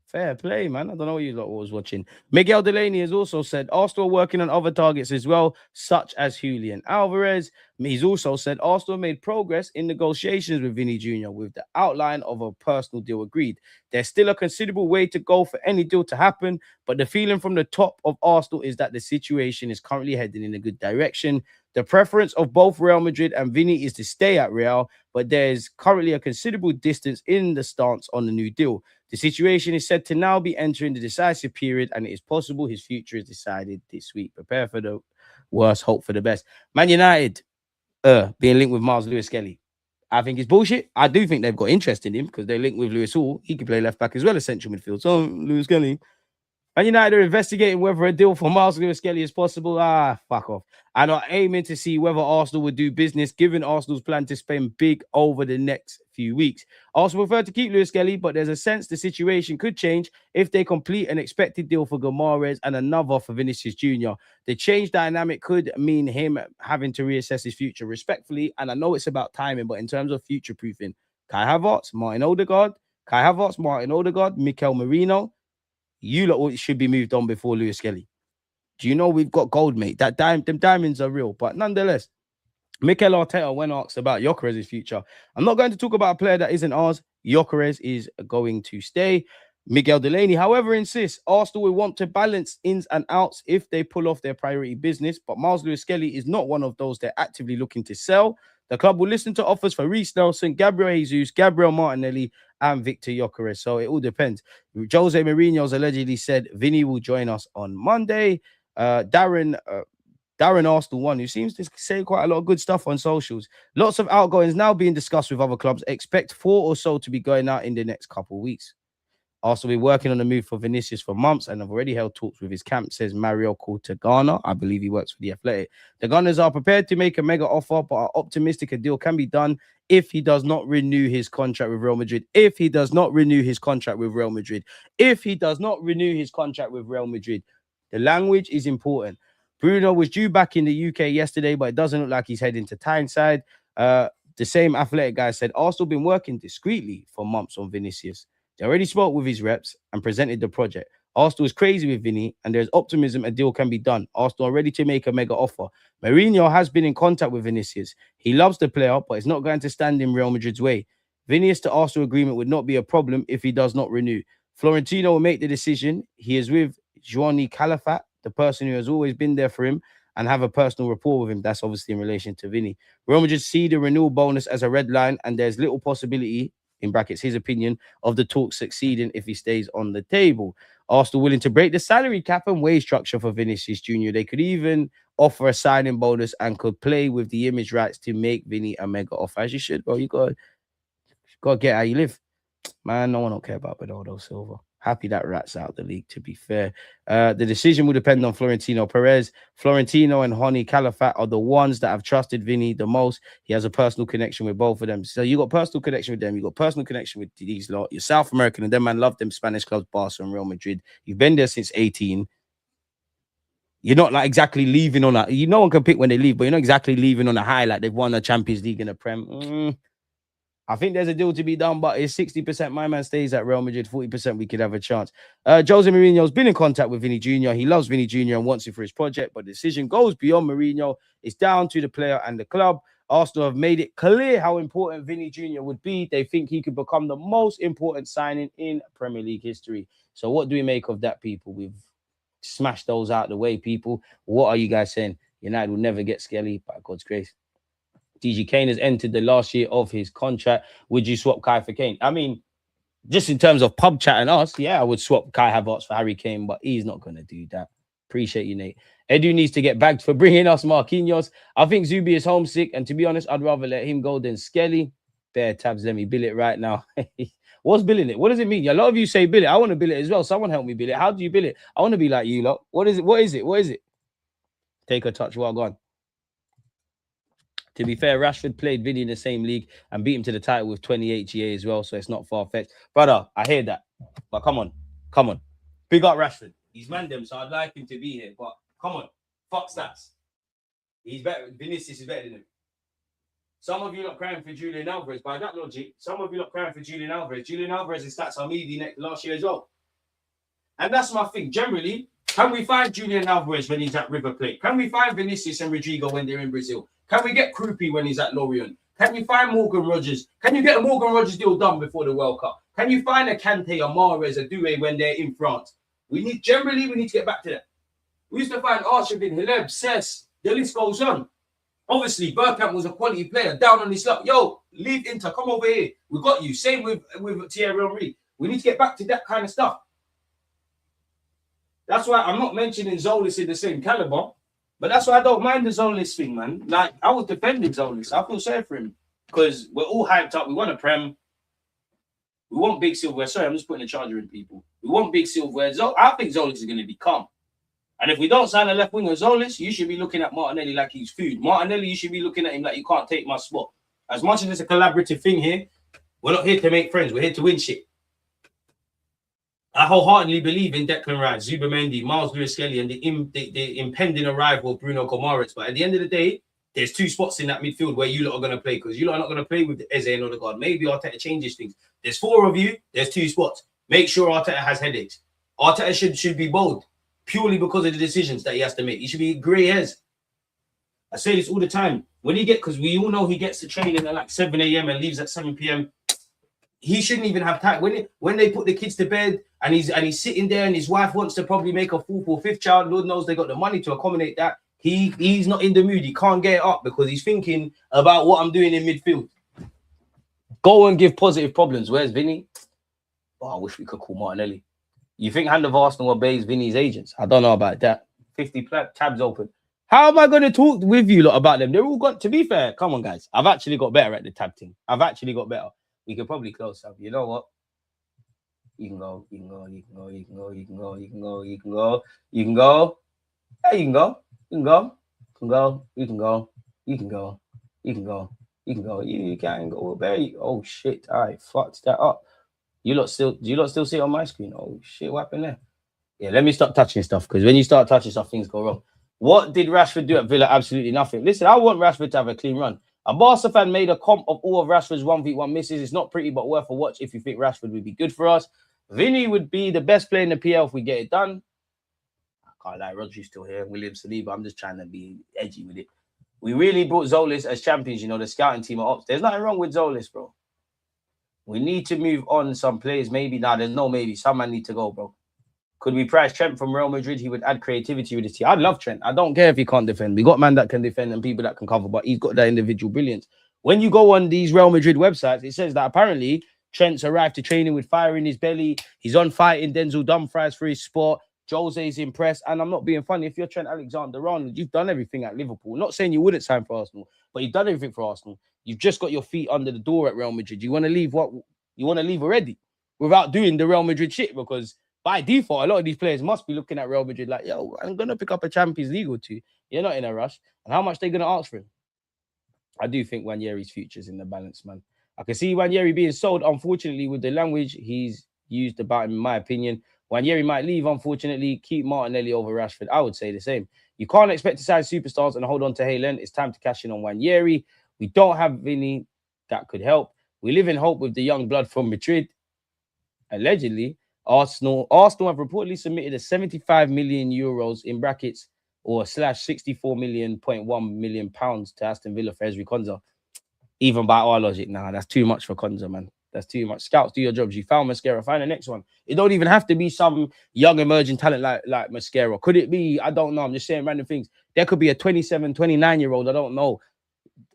[SPEAKER 1] Fair play, man. I don't know what you lot was watching. Miguel Delaney has also said Arsenal working on other targets as well, such as Julian Alvarez. He's also said Arsenal made progress in negotiations with Vini Jr. with the outline of a personal deal agreed. There's still a considerable way to go for any deal to happen, but the feeling from the top of Arsenal is that the situation is currently heading in a good direction. The preference of both Real Madrid and Vini is to stay at Real, but there's currently a considerable distance in the stance on the new deal. The situation is said to now be entering the decisive period, and it is possible his future is decided this week. Prepare for the worst, hope for the best. Man United being linked with Miles Lewis-Skelly. I think it's bullshit. I do think they've got interest in him because they're linked with Lewis Hall. He can play left back as well as central midfield. So Lewis-Skelly. Man United are investigating whether a deal for Miles Lewis-Skelly is possible. Fuck off. And are aiming to see whether Arsenal would do business, given Arsenal's plan to spend big over the next few weeks. Arsenal prefer to keep Lewis-Skelly, but there's a sense the situation could change if they complete an expected deal for Guimarães and another for Vinicius Jr. The change dynamic could mean him having to reassess his future respectfully. And I know it's about timing, but in terms of future-proofing, Kai Havertz, Martin Odegaard, Mikel Merino, you lot should be moved on before Lewis-Skelly. Do you know we've got gold, mate? Them diamonds are real. But nonetheless, Mikel Arteta, when asked about Gyökeres' future, I'm not going to talk about a player that isn't ours. Gyökeres is going to stay. Miguel Delaney, however, insists Arsenal will want to balance ins and outs if they pull off their priority business. But Miles Lewis-Skelly is not one of those they're actively looking to sell. The club will listen to offers for Reece Nelson, Gabriel Jesus, Gabriel Martinelli, and Victor Gyökeres. So it all depends. Jose Mourinho's allegedly said Vini will join us on Monday. Darren Arsenal One, who seems to say quite a lot of good stuff on socials. Lots of outgoings now being discussed with other clubs. Expect 4 or so to be going out in the next couple of weeks. Arsenal will be working on the move for Vinicius for months and have already held talks with his camp, says Mario Cortegana. I believe he works for The Athletic. The Gunners are prepared to make a mega offer, but are optimistic a deal can be done if he does not renew his contract with Real Madrid. The language is important. Bruno was due back in the UK yesterday, but it doesn't look like he's heading to Tyneside. The same Athletic guy said Arsenal been working discreetly for months on Vinicius. They already spoke with his reps and presented the project. Arsenal is crazy with Vini, and there's optimism a deal can be done. Arsenal are ready to make a mega offer. Mourinho has been in contact with Vinicius. He loves the player, but it's not going to stand in Real Madrid's way. Vinicius to Arsenal agreement would not be a problem if he does not renew. Florentino will make the decision. He is with Johnny Calafat, the person who has always been there for him, and have a personal rapport with him. That's obviously in relation to Vini. Real Madrid see the renewal bonus as a red line, and there's little possibility, in brackets, his opinion, of the talks succeeding if he stays on the table. Arsenal willing to break the salary cap and wage structure for Vinicius Jr. They could even offer a signing bonus and could play with the image rights to make Vini a mega offer. As you should, bro. You got to get how you live. Man, no one don't care about Bernardo Silva. Happy that rat's out the league, to be fair. The decision will depend on Florentino Perez. Florentino and Johnny Calafat are the ones that have trusted Vini the most. He has a personal connection with both of them. So you got personal connection with them. You got personal connection with these lot. You're South American, and them man love them Spanish clubs, Barca and Real Madrid. You've been there since 18. You're not like exactly leaving on a... No one can pick when they leave, but you're not exactly leaving on a high like they've won the Champions League in the Prem. I think there's a deal to be done, but it's 60% my man stays at Real Madrid, 40% we could have a chance. Jose Mourinho's been in contact with Vini Jr. He loves Vini Jr. and wants it for his project, but the decision goes beyond Mourinho. It's down to the player and the club. Arsenal have made it clear how important Vini Jr. would be. They think he could become the most important signing in Premier League history. So what do we make of that, people? We've smashed those out of the way, people. What are you guys saying? United will never get Skelly, by God's grace. DG Kane has entered the last year of his contract. Would you swap Kai for Kane? I mean, just in terms of pub chat and us, yeah, I would swap Kai Havertz for Harry Kane, but he's not going to do that. Appreciate you, Nate. Edu needs to get bagged for bringing us Marquinhos. I think Zubi is homesick, and to be honest, I'd rather let him go than Skelly. There, Tabs, let me bill it right now. What's billing it? What does it mean? A lot of you say bill it. I want to bill it as well. Someone help me bill it. How do you bill it? I want to be like you lot. What is it? What is it? What is it? Take a touch. Well gone. To be fair, Rashford played Vini in the same league and beat him to the title with 28 GA as well, so it's not far-fetched. Brother, I hear that. But come on. Come on. Big up Rashford. He's man them, so I'd like him to be here. But come on. Fuck stats. He's better. Vinicius is better than him. Some of you not crying for Julian Alvarez. By that logic, some of you not crying for Julian Alvarez. Julian Alvarez's stats are meaty last year as well. And that's my thing. Generally, can we find Julian Alvarez when he's at River Plate? Can we find Vinicius and Rodrigo when they're in Brazil? Can we get Krupi when he's at Lorient? Can we find Morgan Rogers? Can you get a Morgan Rogers deal done before the World Cup? Can you find a Kante, a Mahrez, a Doué when they're in France? We need to get back to that. We used to find Arshavin, Hileb, Cess, the list goes on. Obviously, Bergkamp was a quality player, down on his luck. Yo, leave Inter, come over here. We got you. Same with Thierry Henry. We need to get back to that kind of stuff. That's why I'm not mentioning Tzolis in the same caliber. But that's why I don't mind the Tzolis thing, man. Like, I was defending Tzolis. I feel sorry for him. Because we're all hyped up. We want a Prem. We want big silverware. Sorry, I'm just putting a charger in, people. We want big silverware. I think Tzolis is going to be calm. And if we don't sign a left winger Tzolis, you should be looking at Martinelli like he's food. Martinelli, you should be looking at him like you can't take my spot. As much as it's a collaborative thing here, we're not here to make friends. We're here to win shit. I wholeheartedly believe in Declan Rice, Zubamendi, Miles Lewis-Skelly, and the impending arrival of Bruno Guimarães. But at the end of the day, there's two spots in that midfield where you lot are going to play, because you lot are not going to play with Eze and Odegaard. Maybe Arteta changes things. There's four of you. There's two spots. Make sure Arteta has headaches. Arteta should be bold purely because of the decisions that he has to make. He should be grey hairs. I say this all the time. Because we all know he gets to training at like 7 a.m. and leaves at 7 p.m. He shouldn't even have time. When they put the kids to bed and he's sitting there and his wife wants to probably make a fourth or fifth child, Lord knows they got the money to accommodate that. He's not in the mood. He can't get it up because he's thinking about what I'm doing in midfield. Go and give positive problems. Where's Vini? Oh, I wish we could call Martinelli. You think Hand of Arsenal obeys Vini's agents? I don't know about that. 50 tabs open. How am I going to talk with you lot about them? They're all got, to be fair, come on, guys. I've actually got better at the tab thing. I've actually got better. We could probably close up. You know what? You can go. You can go. You can go. You can go. You can go. You can go. You can go. You can go. Hey, you can go. You can go. You can go. You can go. You can go. You can go. You can go. You can go. Barry. Oh shit! I fucked that up. Do you lot still see it on my screen? Oh shit! What happened there? Yeah, let me stop touching stuff, because when you start touching stuff, things go wrong. What did Rashford do at Villa? Absolutely nothing. Listen, I want Rashford to have a clean run. A Barca fan made a comp of all of Rashford's 1v1 misses. It's not pretty, but worth a watch if you think Rashford would be good for us. Vini would be the best player in the PL if we get it done. I can't lie, Rodri's still here. William Saliba, I'm just trying to be edgy with it. We really brought Tzolis as champions, you know, the scouting team at Ops. There's nothing wrong with Tzolis, bro. We need to move on some players. Maybe now there's no maybe. Some man need to go, bro. Could we price Trent from Real Madrid? He would add creativity with his team. I'd love Trent. I don't care if he can't defend. We got man that can defend and people that can cover, but he's got that individual brilliance. When you go on these Real Madrid websites, it says that apparently Trent's arrived to training with fire in his belly. He's on fighting Denzel Dumfries for his spot. Jose's impressed. And I'm not being funny. If you're Trent Alexander-Arnold, you've done everything at Liverpool. Not saying you wouldn't sign for Arsenal, but you've done everything for Arsenal. You've just got your feet under the door at Real Madrid. You want to leave what? You want to leave already without doing the Real Madrid shit, because by default, a lot of these players must be looking at Real Madrid like, yo, I'm going to pick up a Champions League or two. You're not in a rush. And how much they're going to ask for him? I do think Nwaneri's future's in the balance, man. I can see Nwaneri being sold, unfortunately, with the language he's used about him, in my opinion. Nwaneri might leave, unfortunately. Keep Martinelli over Rashford. I would say the same. You can't expect to sign superstars and hold on to Haaland. It's time to cash in on Nwaneri. We don't have Vini. That could help. We live in hope with the young blood from Madrid. Allegedly, Arsenal have reportedly submitted a 75 million euros in brackets or /64.1 million pounds to Aston Villa for Ezri Konsa. Even by our logic, nah, that's too much for Konsa, man. That's too much. Scouts, do your jobs. You found Mascara, find the next one. It don't even have to be some young emerging talent like Mascara. Could it be? I don't know. I'm just saying random things. There could be a 27, 29-year-old, I don't know,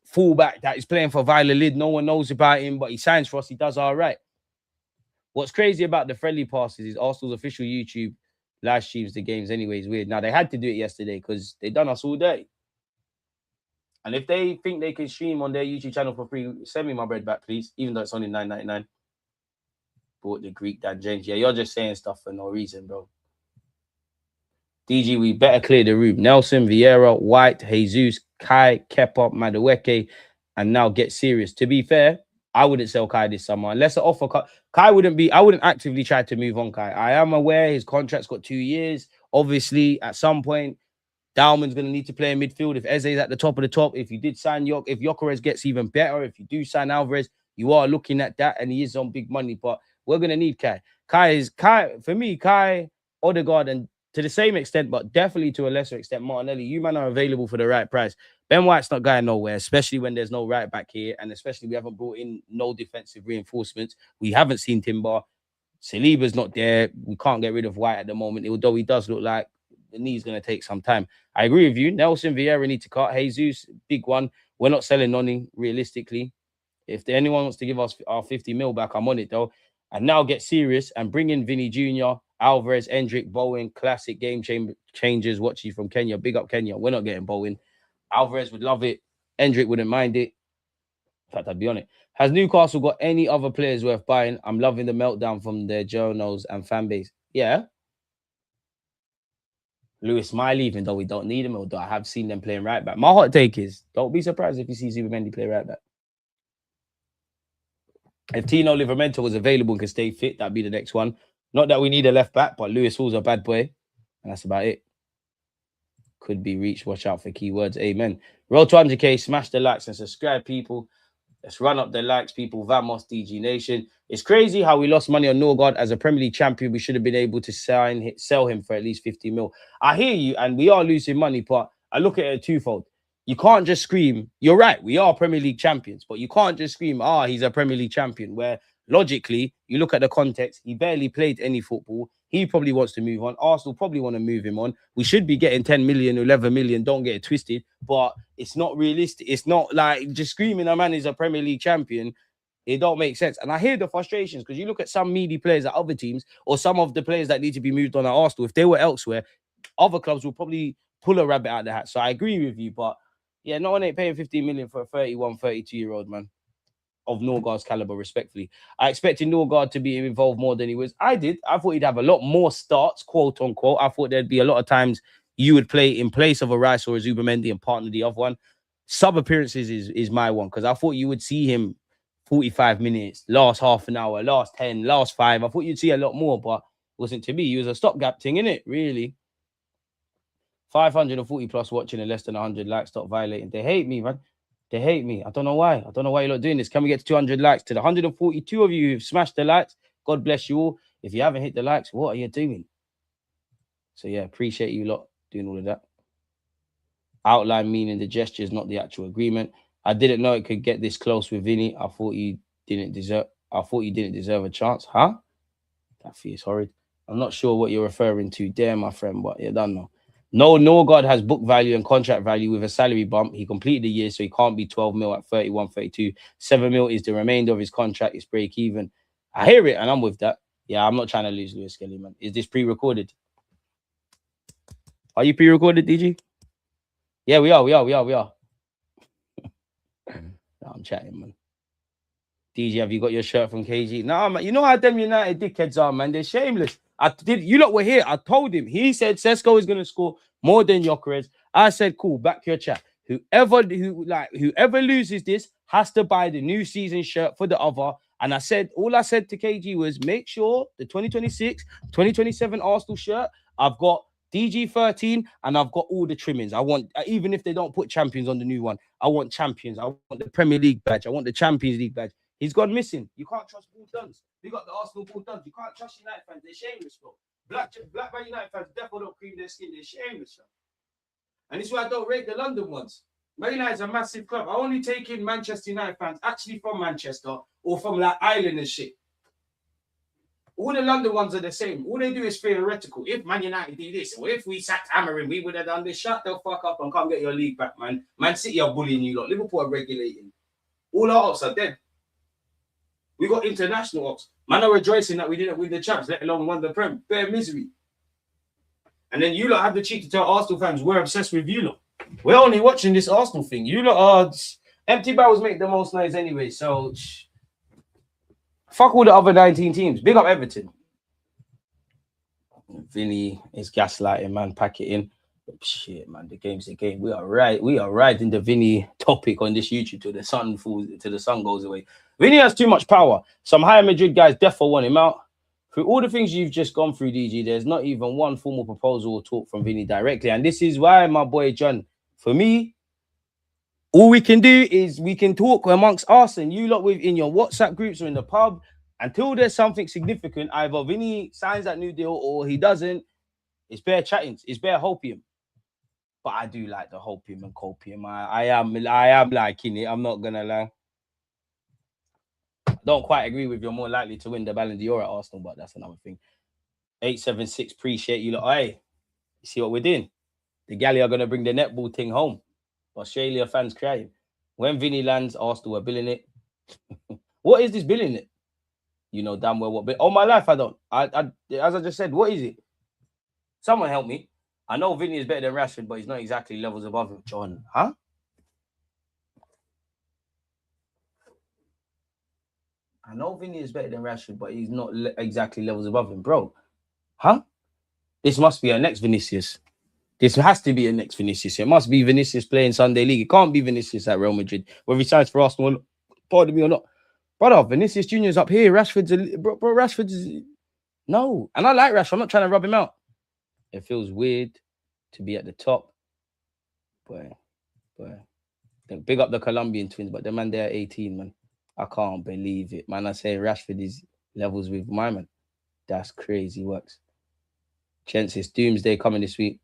[SPEAKER 1] fullback that is playing for Valladolid. No one knows about him, but he signs for us. He does all right. What's crazy about the friendly passes is Arsenal's official YouTube live streams the games anyways. Weird. Now, they had to do it yesterday because they done us all day. And if they think they can stream on their YouTube channel for free, send me my bread back, please, even though it's only $9.99. Bought the Greek Dan James. Yeah, you're just saying stuff for no reason, bro. DG, we better clear the room. Nelson, Vieira, White, Jesus, Kai, Kepa, Madueke, and now get serious. To be fair, I wouldn't sell Kai this summer unless an offer. Kai wouldn't be. I wouldn't actively try to move on Kai. I am aware his contract's got 2 years. Obviously, at some point, Dowman's going to need to play in midfield. If Eze's at the top of the top, if you did sign if Gyökeres gets even better, if you do sign Alvarez, you are looking at that, and he is on big money. But we're going to need Kai. Kai for me. Kai, Odegaard, and to the same extent, but definitely to a lesser extent, Martinelli. You man are available for the right price. Ben White's not going nowhere, especially when there's no right back here, and especially we haven't brought in no defensive reinforcements. We haven't seen Timber. Saliba's not there. We can't get rid of White at the moment, although he does look like the knee's going to take some time. I agree with you. Nelson, Vieira need to cut. Jesus, big one. We're not selling Noni, realistically. If anyone wants to give us our 50 mil back, I'm on it, though. And now get serious and bring in Vini Jr., Alvarez, Endrick, Bowen, classic game changers. Watch you from Kenya. Big up Kenya. We're not getting Bowen. Alvarez would love it. Endrick wouldn't mind it. In fact, I'd be on it. Has Newcastle got any other players worth buying? I'm loving the meltdown from their journals and fan base. Yeah. Lewis Miley, even though we don't need him, although I have seen them playing right back. My hot take is, don't be surprised if you see Zubimendi play right back. If Tino Livramento was available and could stay fit, that'd be the next one. Not that we need a left back, but Lewis Hall's a bad boy. And that's about it. Could be reached. Watch out for keywords. Amen. Roll to 100K. Smash the likes and subscribe, people. Let's run up the likes, people. Vamos, DG Nation. It's crazy how we lost money on Nørgaard as a Premier League champion. We should have been able to sell him for at least 50 mil. I hear you, and we are losing money, but I look at it twofold. You can't just scream, you're right, we are Premier League champions, but you can't just scream, he's a Premier League champion, where logically, you look at the context, he barely played any football. He probably wants to move on. Arsenal probably want to move him on. We should be getting 10 million, 11 million. Don't get it twisted, but it's not realistic. It's not like just screaming a man is a Premier League champion. It don't make sense. And I hear the frustrations because you look at some meaty players at other teams or some of the players that need to be moved on at Arsenal. If they were elsewhere, other clubs will probably pull a rabbit out of the hat. So I agree with you, but yeah, no one ain't paying 15 million for a 31, 32-year-old man of Nørgaard's caliber, respectfully. I expected Nørgaard to be involved more than he was. I did. I thought he'd have a lot more starts, quote unquote. I thought there'd be a lot of times you would play in place of a Rice or a Zubimendi and partner the other one. Sub appearances is my one because I thought you would see him 45 minutes, last half an hour, last 10, last 5. I thought you'd see a lot more, but it wasn't to be. He was a stopgap thing, innit? Really. 540 plus watching and less than 100 likes. Stop violating. They hate me, man. They hate me. I don't know why. I don't know why you're not doing this. Can we get to 200 likes? To the 142 of you who've smashed the likes, God bless you all. If you haven't hit the likes, what are you doing? So yeah, appreciate you lot doing all of that. Outline meaning the gestures, not the actual agreement. I didn't know it could get this close with Vini. I thought you didn't deserve a chance. Huh? That fee is horrid. I'm not sure what you're referring to there, my friend, but you don't know. No, Nørgaard has book value and contract value with a salary bump. He completed the year, so he can't be 12 mil at 31, 32. 7 mil is the remainder of his contract. It's break even. I hear it, and I'm with that. Yeah, I'm not trying to lose Lewis Kelly, man. Is this pre-recorded? Are you pre-recorded, DG? Yeah, we are. No, I'm chatting, man. DG, have you got your shirt from KG? No, man. You know how them United dickheads are, man. They're shameless. You lot were here. I told him. He said Sesko is gonna score more than Gyökeres. I said, cool, back your chat. Whoever loses this has to buy the new season shirt for the other. And all I said to KG was make sure the 2026, 2027 Arsenal shirt, I've got DG13 and I've got all the trimmings. I want, even if they don't put champions on the new one, I want champions. I want the Premier League badge. I want the Champions League badge. He's gone missing. You can't trust Paul Duns. We got the Arsenal Paul Duns. You can't trust United fans. They're shameless, bro. Black Man United fans definitely don't cream their skin. They're shameless, bro. And this is why I don't rate the London ones. Man United's a massive club. I only take in Manchester United fans actually from Manchester or from like Ireland and shit. All the London ones are the same. All they do is theoretical. If Man United do this, or if we sacked Hammering, we would have done this. Shut the fuck up and come get your league back, man. Man City are bullying you lot. Liverpool are regulating. All our ops are dead. We got international ops. Man are rejoicing that we didn't win the champs, let alone won the Prem. Bare misery. And then you lot have the cheek to tell Arsenal fans we're obsessed with you lot. We're only watching this Arsenal thing. You lot are empty barrels make the most noise anyway. So fuck all the other 19 teams. Big up Everton. Vini is gaslighting, man. Pack it in. Shit, man. The game's the game. We are riding the Vini topic on this YouTube till the sun goes away. Vini has too much power. Some higher Madrid guys definitely want him out. Through all the things you've just gone through, DG, there's not even one formal proposal or talk from Vini directly. And this is why, my boy John, for me, all we can do is we can talk amongst us and you lot in your WhatsApp groups or in the pub until there's something significant. Either Vini signs that new deal or he doesn't. It's bare chatting. It's bare hopium. But I do like the hopium and copium. I am liking it. I'm not gonna lie. I don't quite agree with you're more likely to win the Ballon d'Or at Arsenal, but that's another thing. 876, appreciate you lot. Hey, you see what we're doing? The galley are gonna bring the netball thing home. Australia fans crying. When Vini lands, Arsenal are billing it. What is this billing it? You know damn well what bill. All my life I don't. As I just said, what is it? Someone help me. I know Vini is better than Rashford, but he's not exactly levels above him. John, huh? I know Vini is better than Rashford, but he's not exactly levels above him, bro. Huh? This must be our next Vinicius. This has to be a next Vinicius. It must be Vinicius playing Sunday League. It can't be Vinicius at Real Madrid, whether he signs for Arsenal, pardon me or not. Brother, Vinicius Jr. is up here. Rashford's no. And I like Rashford. I'm not trying to rub him out. It feels weird to be at the top. Boy. Big up the Colombian twins, but the man, they're 18, man. I can't believe it. Man, I say Rashford is levels with my man. That's crazy works. Chances Doomsday coming this week.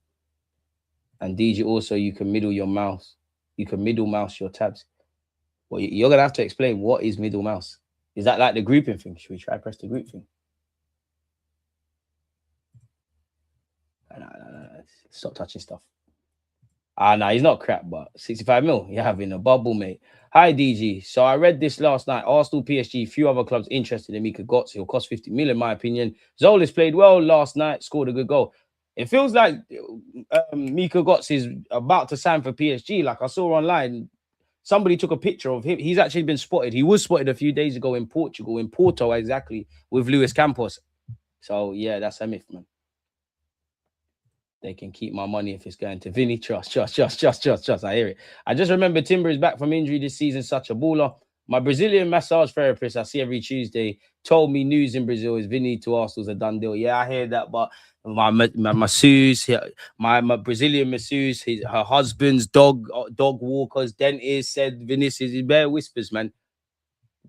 [SPEAKER 1] And DJ also, you can middle your mouse. You can middle mouse your tabs. Well, you're going to have to explain what is middle mouse. Is that like the grouping thing? Should we try press the group thing? No. Stop touching stuff. No, he's not crap, but 65 mil. You're having a bubble, mate. Hi, DG. So I read this last night. Arsenal, PSG, few other clubs interested in Mikel Arteta. He'll cost 50 million, in my opinion. Tzolis played well last night, scored a good goal. It feels like Mikel Arteta is about to sign for PSG. Like I saw online, somebody took a picture of him. He's actually been spotted. He was spotted a few days ago in Portugal, in Porto exactly, with Luis Campos. So yeah, that's a myth, man. They can keep my money if it's going to Vini. Trust. I hear it. I just remember Timber is back from injury this season. Such a baller. My Brazilian massage therapist I see every Tuesday told me news in Brazil is Vini to Arsenal's a done deal. Yeah, I hear that, but my masseuse, my Brazilian masseuse, her husband's dog walkers, dentist said Vinicius is bare whispers, man.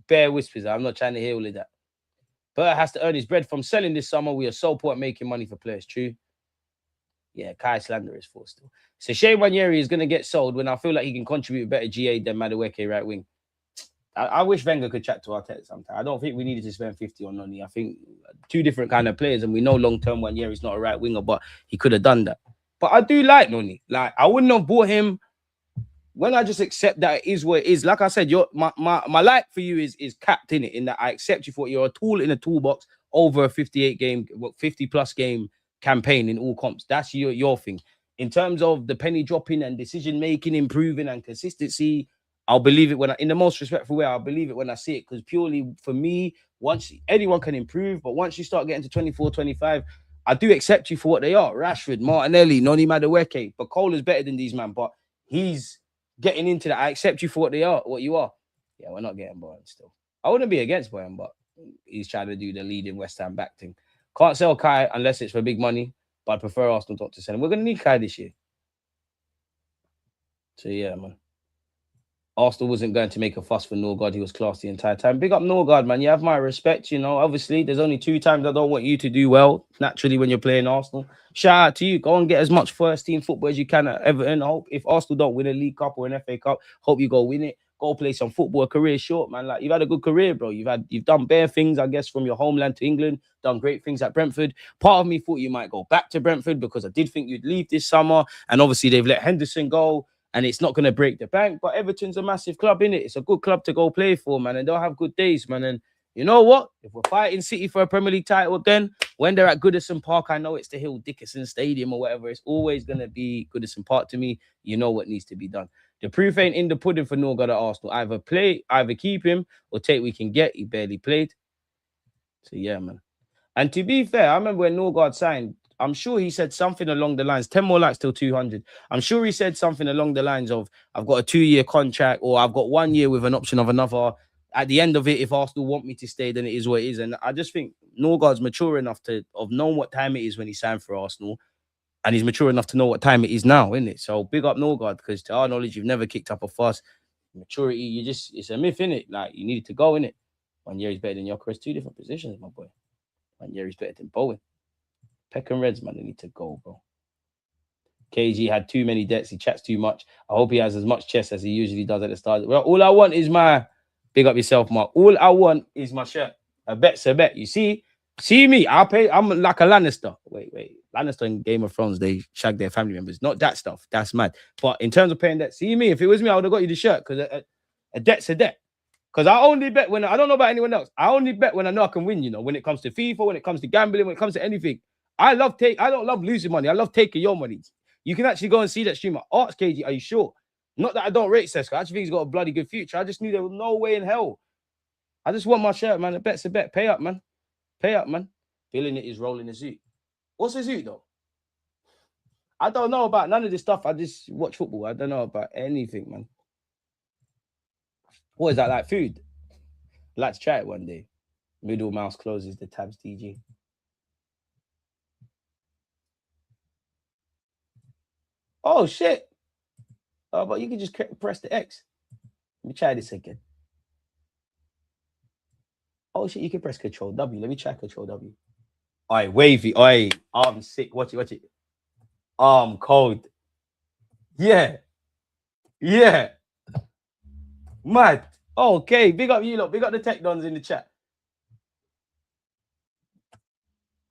[SPEAKER 1] Bare whispers. I'm not trying to hear all of that. Bert has to earn his bread from selling this summer. We are so poor at making money for players. True. Yeah, Kai slander is for still. So Shea Wanyeri is going to get sold when I feel like he can contribute better GA than Madueke right wing. I wish Wenger could chat to Arteta sometime. I don't think we needed to spend 50 on Noni. I think two different kind of players, and we know long-term Wanyeri's not a right winger, but he could have done that. But I do like Noni. Like, I wouldn't have bought him when I just accept that it is what it is. Like I said, my like for you is capped in it, in that I accept you for what you're a tool in a toolbox over a 50 plus game campaign in all comps. That's your thing. In terms of the penny dropping and decision making, improving and consistency, I'll believe it when in the most respectful way, I'll believe it when I see it. Because purely for me, once anyone can improve, but once you start getting to 24, 25, I do accept you for what they are. Rashford, Martinelli, Noni Madueke. But Cole is better than these, man. But he's getting into that. I accept you for what you are. Yeah, we're not getting Boyan still. I wouldn't be against Boyan, but he's trying to do the leading West Ham back thing. Can't sell Kai unless it's for big money, but I prefer Arsenal not to sell him. We're going to need Kai this year. So, yeah, man. Arsenal wasn't going to make a fuss for Nørgaard. He was class the entire time. Big up Nørgaard, man. You have my respect, you know. Obviously, there's only 2 times I don't want you to do well, naturally, when you're playing Arsenal. Shout out to you. Go and get as much first-team football as you can at Everton. I hope if Arsenal don't win a League Cup or an FA Cup, hope you go win it. Go play some football. A career short, man. Like, you've had a good career, bro. You've done bare things, I guess, from your homeland to England. Done great things at Brentford. Part of me thought you might go back to Brentford because I did think you'd leave this summer. And obviously, they've let Henderson go. And it's not going to break the bank, but Everton's a massive club, innit? It's a good club to go play for, man. And they'll have good days, man. And you know what? If we're fighting City for a Premier League title again, when they're at Goodison Park, I know it's the Hill Dickinson Stadium or whatever. It's always going to be Goodison Park to me. You know what needs to be done. The proof ain't in the pudding for Nørgaard at Arsenal. Either keep him or take what we can get. He barely played. So, yeah, man. And to be fair, I remember when Nørgaard signed, I'm sure he said something along the lines, 10 more likes till 200. I'm sure he said something along the lines of, I've got a 2-year contract or I've got 1 year with an option of another. At the end of it, if Arsenal want me to stay, then it is what it is. And I just think Nørgaard's mature enough to have known what time it is when he signed for Arsenal. And he's mature enough to know what time it is now, isn't it? So big up Nørgaard, because to our knowledge, you've never kicked up a fuss. Maturity, it's a myth, innit? Like, you need to go, innit? 1 year is better than Jokeris. 2 different positions, my boy. 1 year is better than Bowen. Peckham Reds, man, they need to go, bro. KG had too many debts. He chats too much. I hope he has as much chest as he usually does at the start. Well, all I want is my... Big up yourself, Mark. All I want is my shirt. A bet's a bet. You see me. I'll pay. I'm like a Lannister. Wait. Lannister in Game of Thrones, they shag their family members. Not that stuff. That's mad. But in terms of paying debt, see me. If it was me, I would have got you the shirt, because a debt's a debt. Because I only bet when... I don't know about anyone else. I only bet when I know I can win, you know, when it comes to FIFA, when it comes to gambling, when it comes to anything. I don't love losing money. I love taking your money. You can actually go and see that streamer. Arts KG, are you sure? Not that I don't rate Sesko. I actually think he's got a bloody good future. I just knew there was no way in hell. I just want my shirt, man. A bet's a bet. Pay up, man. Pay up, man. Feeling it is rolling a zoot. What's a zoot, though? I don't know about none of this stuff. I just watch football. I don't know about anything, man. What is that, like food? I'd like to try it one day. Middle mouse closes the tabs, DG. Oh, shit. Oh, but you can just press the X. Let me try this again. Oh, shit, you can press Control W. Let me try Control W. Oi, wavy. Oi, I'm sick. Watch it. I'm cold. Yeah. Mad. Okay, big up you lot. Big up the tech dons in the chat.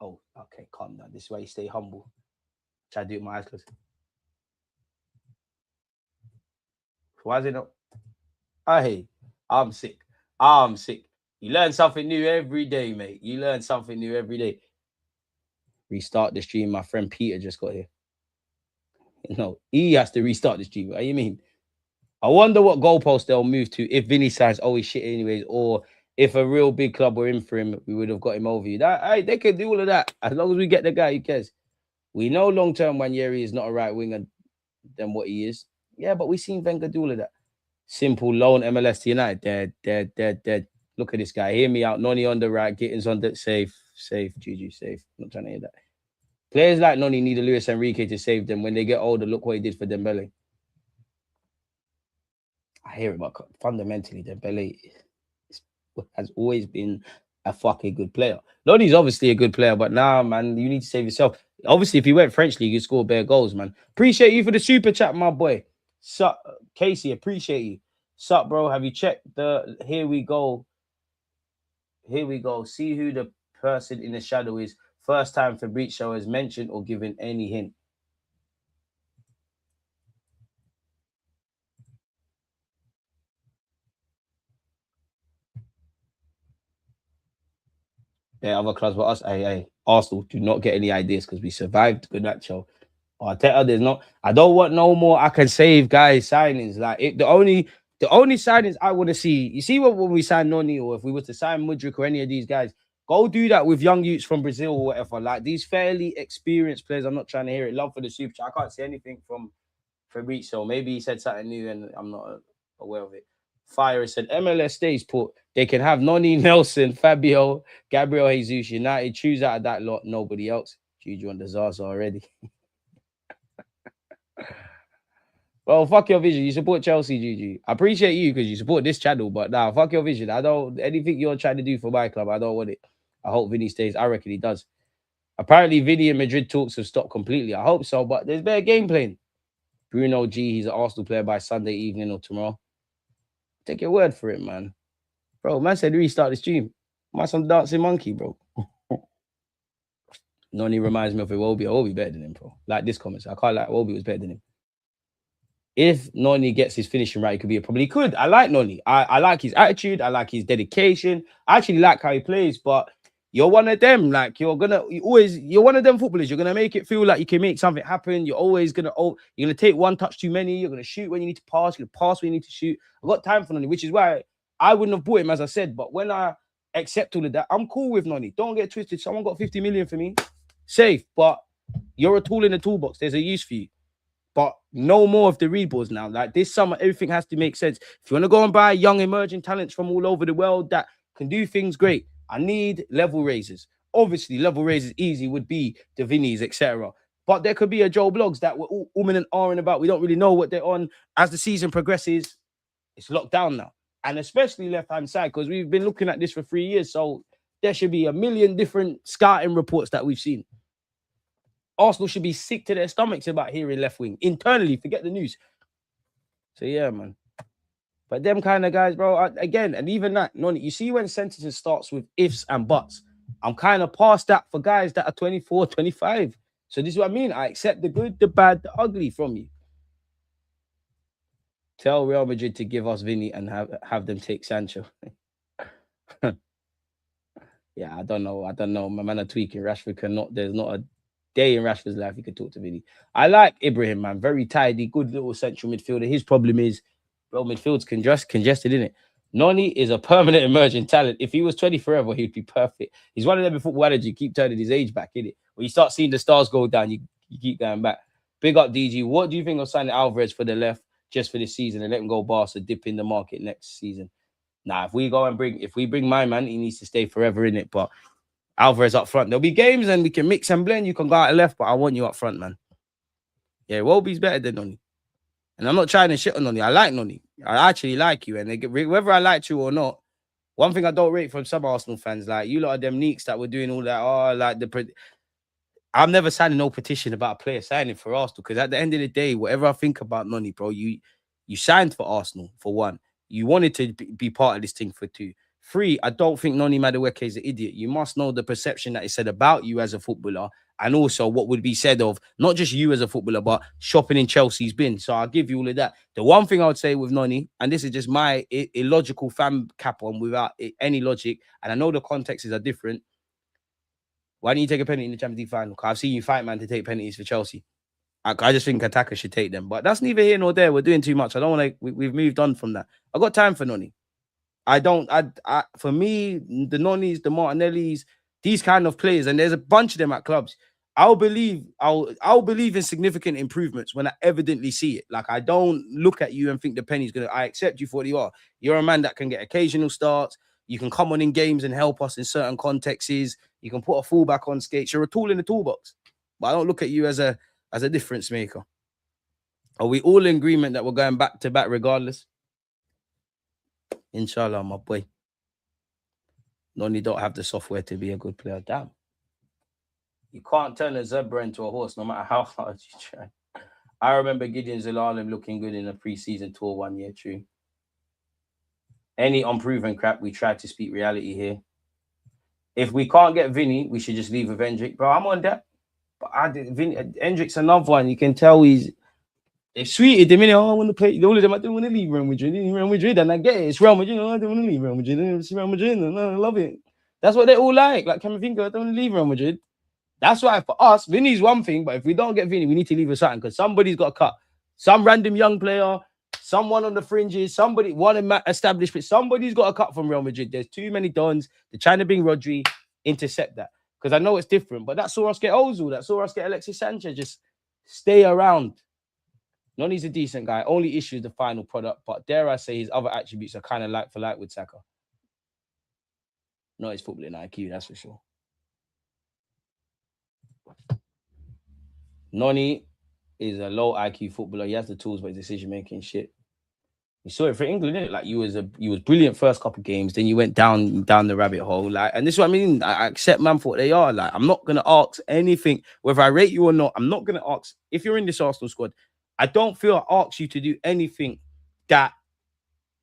[SPEAKER 1] Oh, okay, calm down. This is why you stay humble. Try to do it with my eyes closed. Why is it not? Hey, I'm sick. You learn something new every day, mate. You learn something new every day. Restart the stream. My friend Peter just got here. No, he has to restart the stream. What do you mean? I wonder what goalpost they'll move to if Vini signs. Oh, he's shit anyways. Or if a real big club were in for him, we would have got him over you. They can do all of that. As long as we get the guy, who cares? We know long-term Wanyeri is not a right winger than what he is. Yeah, but we've seen Wenger do all of that. Simple loan MLS to United. Dead. Look at this guy. Hear me out. Noni on the right. Gittins on the safe. Juju, safe. I'm not trying to hear that. Players like Noni need a Luis Enrique to save them. When they get older, look what he did for Dembele. I hear it, but fundamentally, Dembele has always been a fucking good player. Lodi's obviously a good player, but now, man, you need to save yourself. Obviously, if you went French league, you'd score bare goals, man. Appreciate you for the super chat, my boy. Sup, Casey, appreciate you. Sup, bro? Have you checked the? Here we go. Here we go. See who the person in the shadow is. First time Fabrizio has mentioned or given any hint. Yeah, other clubs but us. Hey, Arsenal, do not get any ideas because we survived. Good night, show. Arteta, there's no. I don't want no more. I can save guys signings. Like the only signings I want to see. You see what when we sign Noni or if we were to sign Mudryk or any of these guys, go do that with young youths from Brazil or whatever. Like these fairly experienced players. I'm not trying to hear it. Love for the super chat. I can't see anything from Fabrizio. Maybe he said something new and I'm not aware of it. Fire said MLS stays put. They can have Noni, Nelson, Fabio, Gabriel Jesus, United. Choose out of that lot. Nobody else. Juju and Zaza already. Well, fuck your vision. You support Chelsea, Juju. I appreciate you because you support this channel, but nah, fuck your vision. I don't anything you're trying to do for my club. I don't want it. I hope Vini stays. I reckon he does. Apparently, Vini and Madrid talks have stopped completely. I hope so, but there's better game playing. Bruno G, he's an Arsenal player by Sunday evening or tomorrow. Take your word for it, man. Bro, man said restart the stream. My some dancing monkey, bro. Noni reminds me of Iwobi. Iwobi better than him, bro. Like this comment. I can't like Iwobi was better than him. If Noni gets his finishing right, he could be a problem. He could. I like Noni. I like his attitude. I like his dedication. I actually like how he plays, but you're one of them. Like you're one of them footballers. You're gonna make it feel like you can make something happen. You're always you're gonna take one touch too many. You're gonna shoot when you need to pass. You're gonna pass when you need to shoot. I've got time for Noni, which is why I wouldn't have bought him, as I said. But when I accept all of that, I'm cool with Noni. Don't get twisted. Someone got 50 million for me. Safe, but you're a tool in the toolbox. There's a use for you. But no more of the reballs now. Like this summer, everything has to make sense. If you want to go and buy young emerging talents from all over the world that can do things great, I need level raisers. Obviously, level raisers easy would be the Vinis, etc. But there could be a Joe Blogs that we're all and ahhing about. We don't really know what they're on. As the season progresses, it's locked down now. And especially left-hand side, because we've been looking at this for 3 years. So there should be a million different scouting reports that we've seen. Arsenal should be sick to their stomachs about hearing left wing. Internally, forget the news. So, yeah, man. But them kind of guys, bro, again, and even that, Noni, you see when sentences starts with ifs and buts, I'm kind of past that for guys that are 24, 25. So this is what I mean. I accept the good, the bad, the ugly from you. Tell Real Madrid to give us Vini and have them take Sancho. Yeah, I don't know. My man are tweaking. Rashford cannot, there's not a day in Rashford's life he could talk to Vini. I like Ibrahim, man. Very tidy, good little central midfielder. His problem is, bro, midfield's congested, isn't it? Noni is a permanent emerging talent. If he was 20 forever, he'd be perfect. He's one of them in football manager. You keep turning his age back, innit? When you start seeing the stars go down, you keep going back. Big up, DG. What do you think of signing Alvarez for the left just for this season and let him go Barca, dip in the market next season? Nah, if we bring my man, he needs to stay forever in it. But Alvarez up front. There'll be games and we can mix and blend. You can go out left, but I want you up front, man. Yeah, Wolby's better than Noni. And I'm not trying to shit on Noni. I like Noni. I actually like you. And whether I like you or not, one thing I don't rate from some Arsenal fans, like you lot of them neeks that were doing all that, I'm never signing no petition about a player signing for Arsenal because at the end of the day, whatever I think about Noni, bro, you signed for Arsenal, for one. You wanted to be part of this thing for two. 3, I don't think Noni Madueke is an idiot. You must know the perception that is said about you as a footballer and also what would be said of not just you as a footballer, but shopping in Chelsea's bin. So I'll give you all of that. The one thing I would say with Noni, and this is just my illogical fan cap on without any logic, and I know the contexts are different. Why don't you take a penalty in the Champions League final? I've seen you fight, man, to take penalties for Chelsea. I just think attackers should take them. But that's neither here nor there. We're doing too much. I don't want to... We've moved on from that. I got time for Noni. For me, the Nonis, the Martinellis, these kind of players, and there's a bunch of them at clubs. I'll believe in significant improvements when I evidently see it. Like I don't look at you and think the penny's gonna. I accept you for what you are. You're a man that can get occasional starts. You can come on in games and help us in certain contexts. You can put a fullback on skates. You're a tool in the toolbox. But I don't look at you as a difference maker. Are we all in agreement that we're going back to back regardless? Inshallah, my boy. Noni don't have the software to be a good player. Damn. You can't turn a zebra into a horse no matter how hard you try. I remember Gideon Zelalem looking good in a pre-season tour 1 year, true. Any unproven crap, we try to speak reality here. If we can't get Vini, we should just leave with Hendrick. Bro, I'm on that. But Hendrick's another one. You can tell they've sweeted him in. Oh, I want to play. All of them, I don't want to leave Real Madrid. Real Madrid, and I get it. It's Real Madrid. I don't want to leave Real Madrid. It's Real Madrid. I love it. That's what they all like. Like, can we think I don't want to leave Real Madrid? That's why for us, Vini's one thing, but if we don't get Vini, we need to leave a something because somebody's got to cut. Some random young player, someone on the fringes, somebody, one establishment, somebody's got to cut from Real Madrid. There's too many dons. They're trying to bring Rodri, intercept that. Because I know it's different, but that saw us get Ozil, that saw us get Alexis Sanchez. Just stay around. Noni's a decent guy. Only issue is the final product, but dare I say his other attributes are kind of like for like with Saka. Not his footballing IQ, that's for sure. Noni is a low IQ footballer. He has the tools, but his decision making shit. You saw it for England, didn't it? Like you was brilliant first couple of games, then you went down the rabbit hole. Like, and this is what I mean. I accept man for what they are. Like, I'm not gonna ask anything, whether I rate you or not. I'm not gonna ask if you're in this Arsenal squad. I don't feel I ask you to do anything that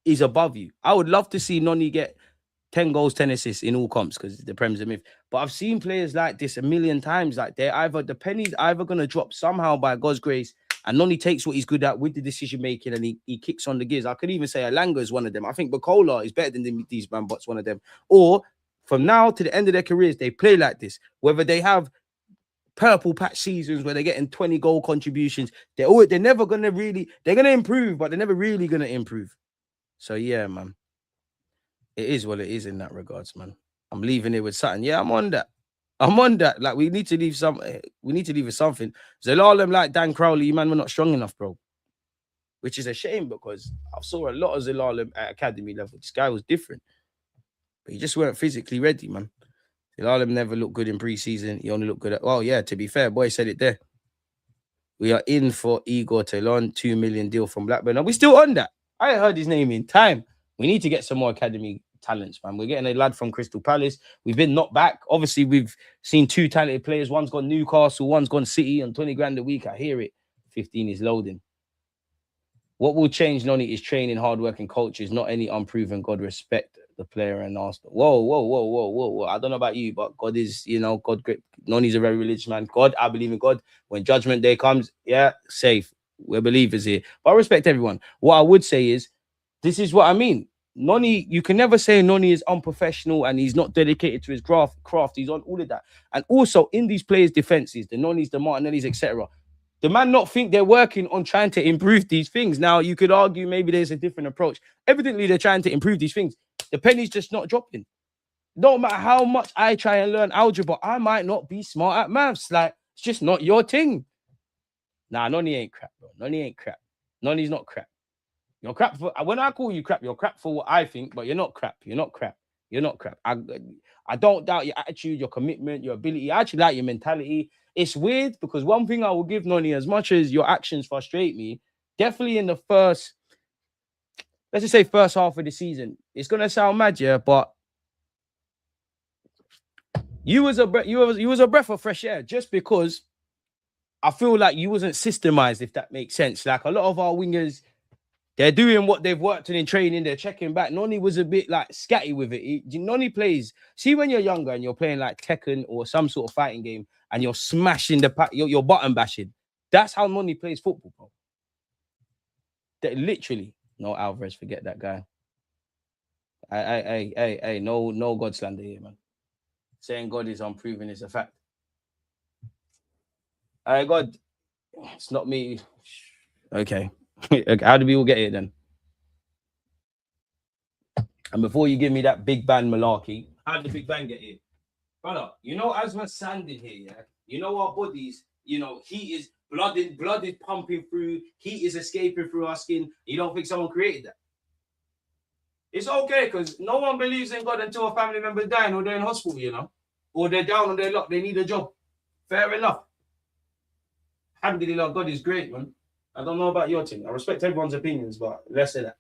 [SPEAKER 1] is above you. I would love to see Noni get 10 goals, 10 assists in all comps because the Prem's a myth. But I've seen players like this a million times. Like the penny's either gonna drop somehow by God's grace, and Noni takes what he's good at with the decision making, and he kicks on the gears. I could even say Alanga is one of them. I think Bacola is better than these man, but's one of them. Or from now to the end of their careers, they play like this. Whether they have purple patch seasons where they're getting 20 goal contributions, they're never gonna really. They're gonna improve, but they're never really gonna improve. So yeah, man. It is what it is in that regards, man. I'm leaving it with something. Yeah, I'm on that. Like, we need to leave something. We need to leave with something. Zelalem, like Dan Crowley, man, we're not strong enough, bro. Which is a shame because I saw a lot of Zelalem at academy level. This guy was different. But he just weren't physically ready, man. Zelalem never looked good in pre-season. He only looked good at... Well, yeah, to be fair, boy said it there. We are in for Igor Talon, 2 million deal from Blackburn. And we're still on that. I ain't heard his name in time. We need to get some more academy talents, man. We're getting a lad from Crystal Palace. We've been knocked back. Obviously, we've seen 2 talented players. One's gone Newcastle, one's gone City on 20 grand a week. I hear it. 15 is loading. What will change Noni is training, hard work, and coaches, not any unproven God. Respect the player and Arsenal. Whoa. I don't know about you, but God is, God great. Noni's a very religious man. God, I believe in God. When judgment day comes, yeah, safe. We're believers here. But I respect everyone. What I would say is, this is what I mean. Noni, you can never say Noni is unprofessional and he's not dedicated to his craft. He's on all of that. And also in these players' defenses, the Nonis, the Martinellis, etc., the man not think they're working on trying to improve these things. Now, you could argue maybe there's a different approach. Evidently, they're trying to improve these things. The penny's just not dropping. No matter how much I try and learn algebra, I might not be smart at maths. Like, it's just not your thing. Nah, Noni ain't crap, bro. Noni ain't crap. Noni's not crap. You're crap for when I call you crap, you're crap for what I think, but you're not crap. You're not crap. You're not crap. I don't doubt your attitude, your commitment, your ability. I actually like your mentality. It's weird because one thing I will give Noni, as much as your actions frustrate me, definitely in the first, let's just say first half of the season, it's gonna sound mad, yeah, but you was a breath of fresh air just because I feel like you wasn't systemized, if that makes sense. Like a lot of our wingers, they're doing what they've worked on in training. They're checking back. Noni was a bit like scatty with it. Noni plays. See, when you're younger and you're playing like Tekken or some sort of fighting game and you're smashing the pack, you're button bashing. That's how Noni plays football, bro. Literally. No, Alvarez, forget that guy. Hey, no God slander here, man. Saying God is unproven is a fact. God, it's not me. Okay. How do we all get here then? And before you give me that big bang malarkey, how did the big bang get here? Brother, as we're sanding here, yeah, our bodies, heat is blood is pumping through, heat is escaping through our skin. You don't think someone created that? It's okay because no one believes in God until a family member's dying or they're in hospital, or they're down on their luck, they need a job. Fair enough. Alhamdulillah, God is great, man. I don't know about your thing. I respect everyone's opinions, but let's say that.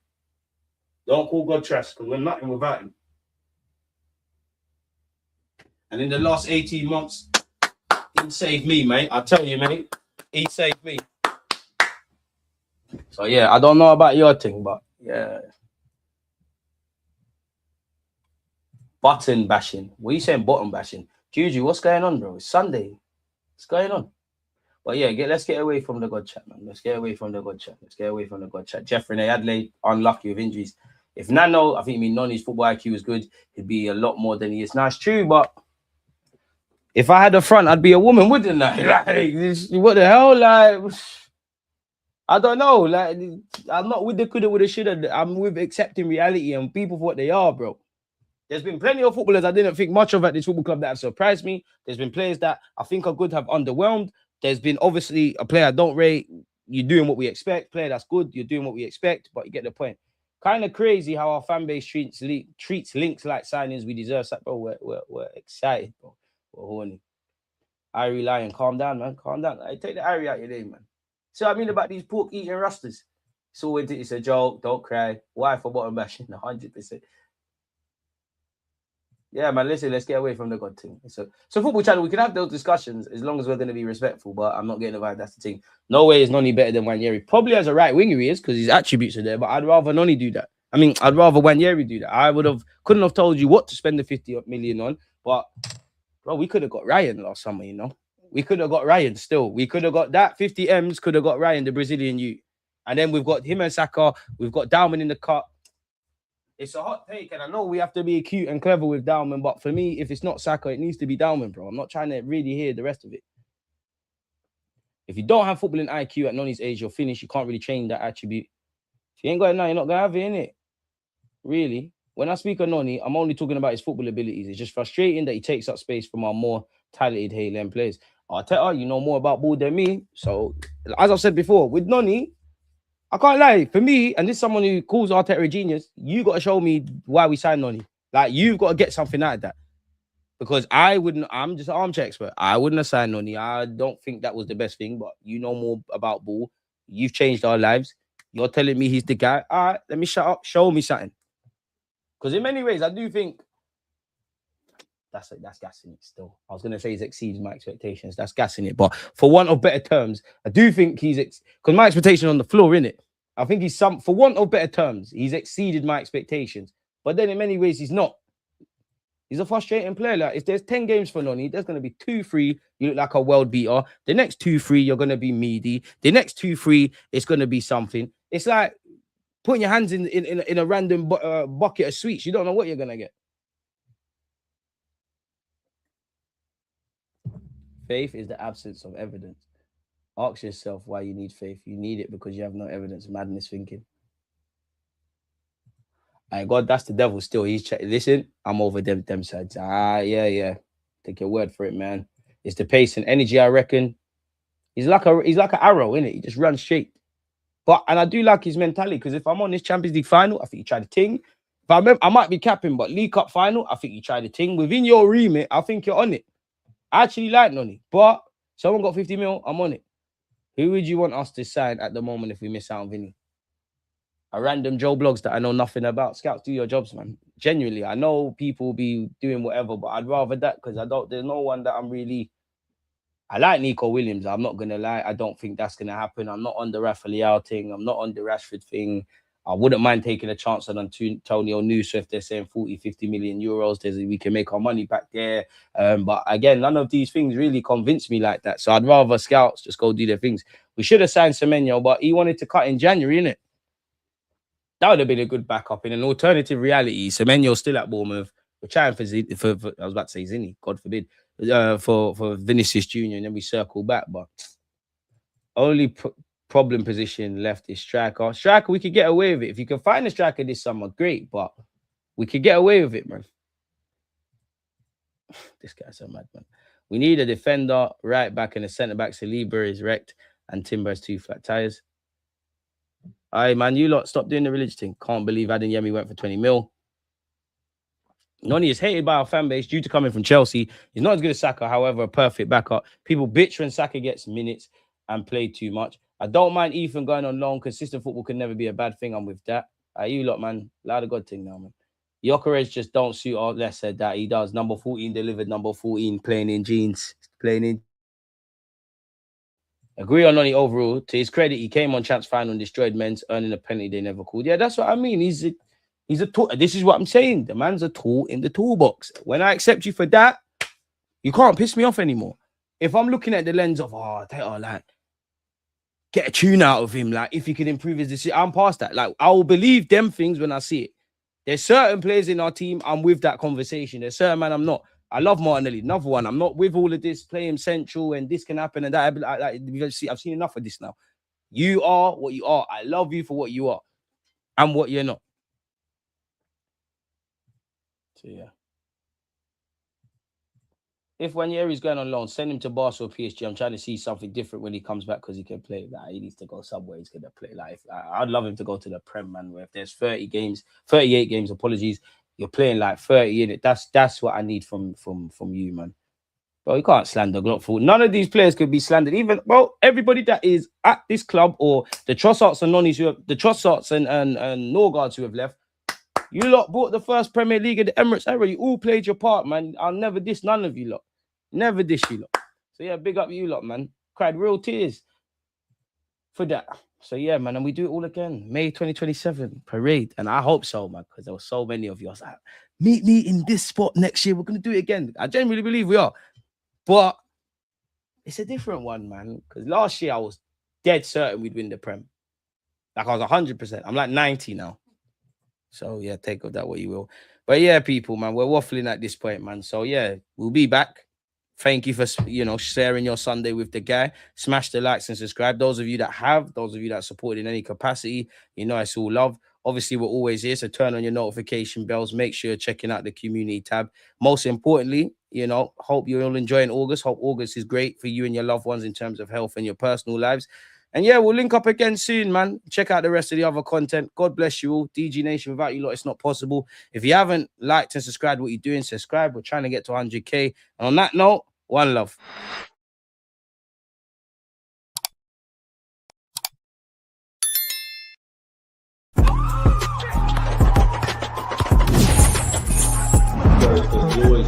[SPEAKER 1] Don't call God trash because we're nothing without him. And in the last 18 months, he saved me, mate. I tell you, mate, he saved me. So yeah, I don't know about your thing, but yeah. Button bashing. What are you saying, button bashing? Juju, what's going on, bro? It's Sunday. What's going on? But yeah, let's get away from the God chat, man. Let's get away from the God chat. Jeffrey Adelaide, unlucky with injuries. If Nano, I think Noni's football IQ was good, he'd be a lot more than he is now. It's true, but if I had a front, I'd be a woman, wouldn't I? Like, what the hell? Like, I don't know. Like, I'm not with the coulda, woulda, shoulda. I'm with accepting reality and people for what they are, bro. There's been plenty of footballers I didn't think much of at this football club that have surprised me. There's been players that I think are good have underwhelmed. There's been obviously a player I don't rate. You're doing what we expect. Player that's good. You're doing what we expect, but you get the point. Kind of crazy how our fan base treats links like signings. We deserve that, bro. We're excited, bro. We're horny. Irie Lion, calm down, man. Calm down. I take the Irie out your name, man. See what I mean about these pork eating rusters? It's a joke. Don't cry. Why for bottom bashing? 100%. Yeah, man, listen, let's get away from the God thing. So football channel, we can have those discussions as long as we're going to be respectful, but I'm not getting the vibe. That's the thing. No way is Noni better than Wanyeri. Probably as a right winger he is because his attributes are there, but I'd rather Noni do that. I mean, I'd rather Wanyeri do that. Couldn't have told you what to spend the 50 million on, but bro, we could have got Ryan last summer, you know. We could have got Ryan still. We could have got that 50 M's, could have got Ryan, the Brazilian youth. And then we've got him and Saka, we've got Dowman in the cut. It's a hot take, and I know we have to be cute and clever with Dowman, but for me, if it's not Saka, it needs to be Dowman, bro. I'm not trying to really hear the rest of it. If you don't have footballing IQ at Noni's age, you're finished. You can't really train that attribute. If you ain't got it now, you're not going to have it, innit? Really? When I speak of Noni, I'm only talking about his football abilities. It's just frustrating that he takes up space from our more talented Highland players. Arteta, you know more about ball than me. So, as I've said before, with Noni, I can't lie. For me, and this is someone who calls Arteta a genius, you got to show me why we signed Noni. Like, you've got to get something out of that. Because I'm just an armchair expert. I wouldn't have signed Noni. I don't think that was the best thing, but you know more about ball. You've changed our lives. You're telling me he's the guy. All right, let me shut up. Show me something. Because in many ways, I do think that's gassing it still. I was going to say he's exceeded my expectations. That's gassing it. But for want of better terms, I do think because my expectation on the floor, innit? I think for want of better terms, he's exceeded my expectations. But then in many ways, he's not. He's a frustrating player. Like, if there's 10 games for Noni, there's going to be 2-3, you look like a world beater. The next 2-3, you're going to be meaty. The next 2-3, it's going to be something. It's like putting your hands in a random bucket of sweets. You don't know what you're going to get. Faith is the absence of evidence. Ask yourself why you need faith. You need it because you have no evidence. Madness thinking. And God, that's the devil still. He's checking. Listen, I'm over them sides. Yeah. Take your word for it, man. It's the pace and energy, I reckon. He's like an arrow, innit? He just runs straight. And I do like his mentality, because if I'm on this Champions League final, I think he tried to ting. If I might be capping, but League Cup final, I think you tried to ting. Within your remit, I think you're on it. I actually like Noni, but someone got 50 mil, I'm on it. Who would you want us to sign at the moment if we miss out on Vini? A random Joe Blogs that I know nothing about. Scouts, do your jobs, man. Genuinely, I know people be doing whatever, but I'd rather that, because there's no one that I'm really... I like Nico Williams. I'm not going to lie. I don't think that's going to happen. I'm not on the Rafael thing. I'm not on the Rashford thing. I wouldn't mind taking a chance on Antonio Nusa if they're saying 40, 50 million euros. We can make our money back there. But again, none of these things really convince me like that. So I'd rather scouts just go do their things. We should have signed Semenyo, but he wanted to cut in January, innit? That would have been a good backup. In an alternative reality, Semenyo's still at Bournemouth. We're trying for I was about to say Zinni, God forbid, for Vinicius Jr. and then we circle back. But only problem position left is striker. Striker, we could get away with it. If you can find a striker this summer, great. But we could get away with it, man. This guy's so mad, man. We need a defender, right back, and a centre back. Saliba is wrecked, and Timber has 2 flat tires. Aye, man, you lot stop doing the religious thing. Can't believe Adeyemi went for 20 mil. Noni is hated by our fan base due to coming from Chelsea. He's not as good as Saka, however, a perfect backup. People bitch when Saka gets minutes and play too much. I don't mind Ethan going on loan. Consistent football can never be a bad thing. I'm with that. You lot, man. Loud of God thing now, man. Gyökeres just don't suit our less said that he does. Number 14 delivered, number 14 playing in jeans. Playing in. Agree on Noni overall. To his credit, he came on Champs final and destroyed men's, earning a penalty they never called. Yeah, that's what I mean. He's a tool. This is what I'm saying. The man's a tool in the toolbox. When I accept you for that, you can't piss me off anymore. If I'm looking at the lens of, like, get a tune out of him, like, if he can improve his decision, I'm past that. Like, I will believe them things when I see it. There's certain players in our team, I'm with that conversation. There's certain man I'm not. I love Martinelli, another one. I'm not with all of this, playing central and this can happen and that. I've seen enough of this now. You are what you are. I love you for what you are and what you're not. So, yeah. If Wanyeri's going on loan, send him to Barca or PSG. I'm trying to see something different when he comes back because he can play. Like, he needs to go somewhere. He's going to play. Like, I'd love him to go to the Prem, man, where if there's 38 games, apologies, you're playing like 30 in it. That's what I need from you, man. Well, you can't slander Glock for. None of these players could be slandered. Even, well, everybody that is at this club or the Trossards and Nonnies the Trossards and Nørgaards who have left, you lot bought the first Premier League of the Emirates era. You all played your part, man. I'll never diss none of you lot. Never dish you lot. So, yeah, big up you lot, man. Cried real tears for that. So, yeah, man, and we do it all again. May 2027 parade. And I hope so, man, because there were so many of you. I was like, meet me in this spot next year. We're going to do it again. I genuinely believe we are. But it's a different one, man, because last year I was dead certain we'd win the Prem. Like, I was 100%. I'm like 90 now. So, yeah, take of that what you will. But, yeah, people, man, we're waffling at this point, man. So, yeah, we'll be back. Thank you for, sharing your Sunday with the guy. Smash the likes and subscribe. Those of you that have, those of you that support in any capacity, it's all love. Obviously, we're always here, so turn on your notification bells. Make sure you're checking out the community tab. Most importantly, hope you're all enjoying August. Hope August is great for you and your loved ones in terms of health and your personal lives. And, yeah, we'll link up again soon, man. Check out the rest of the other content. God bless you all. DG Nation, without you lot, it's not possible. If you haven't liked and subscribed what you're doing, subscribe. We're trying to get to 100K. And on that note, one love. Always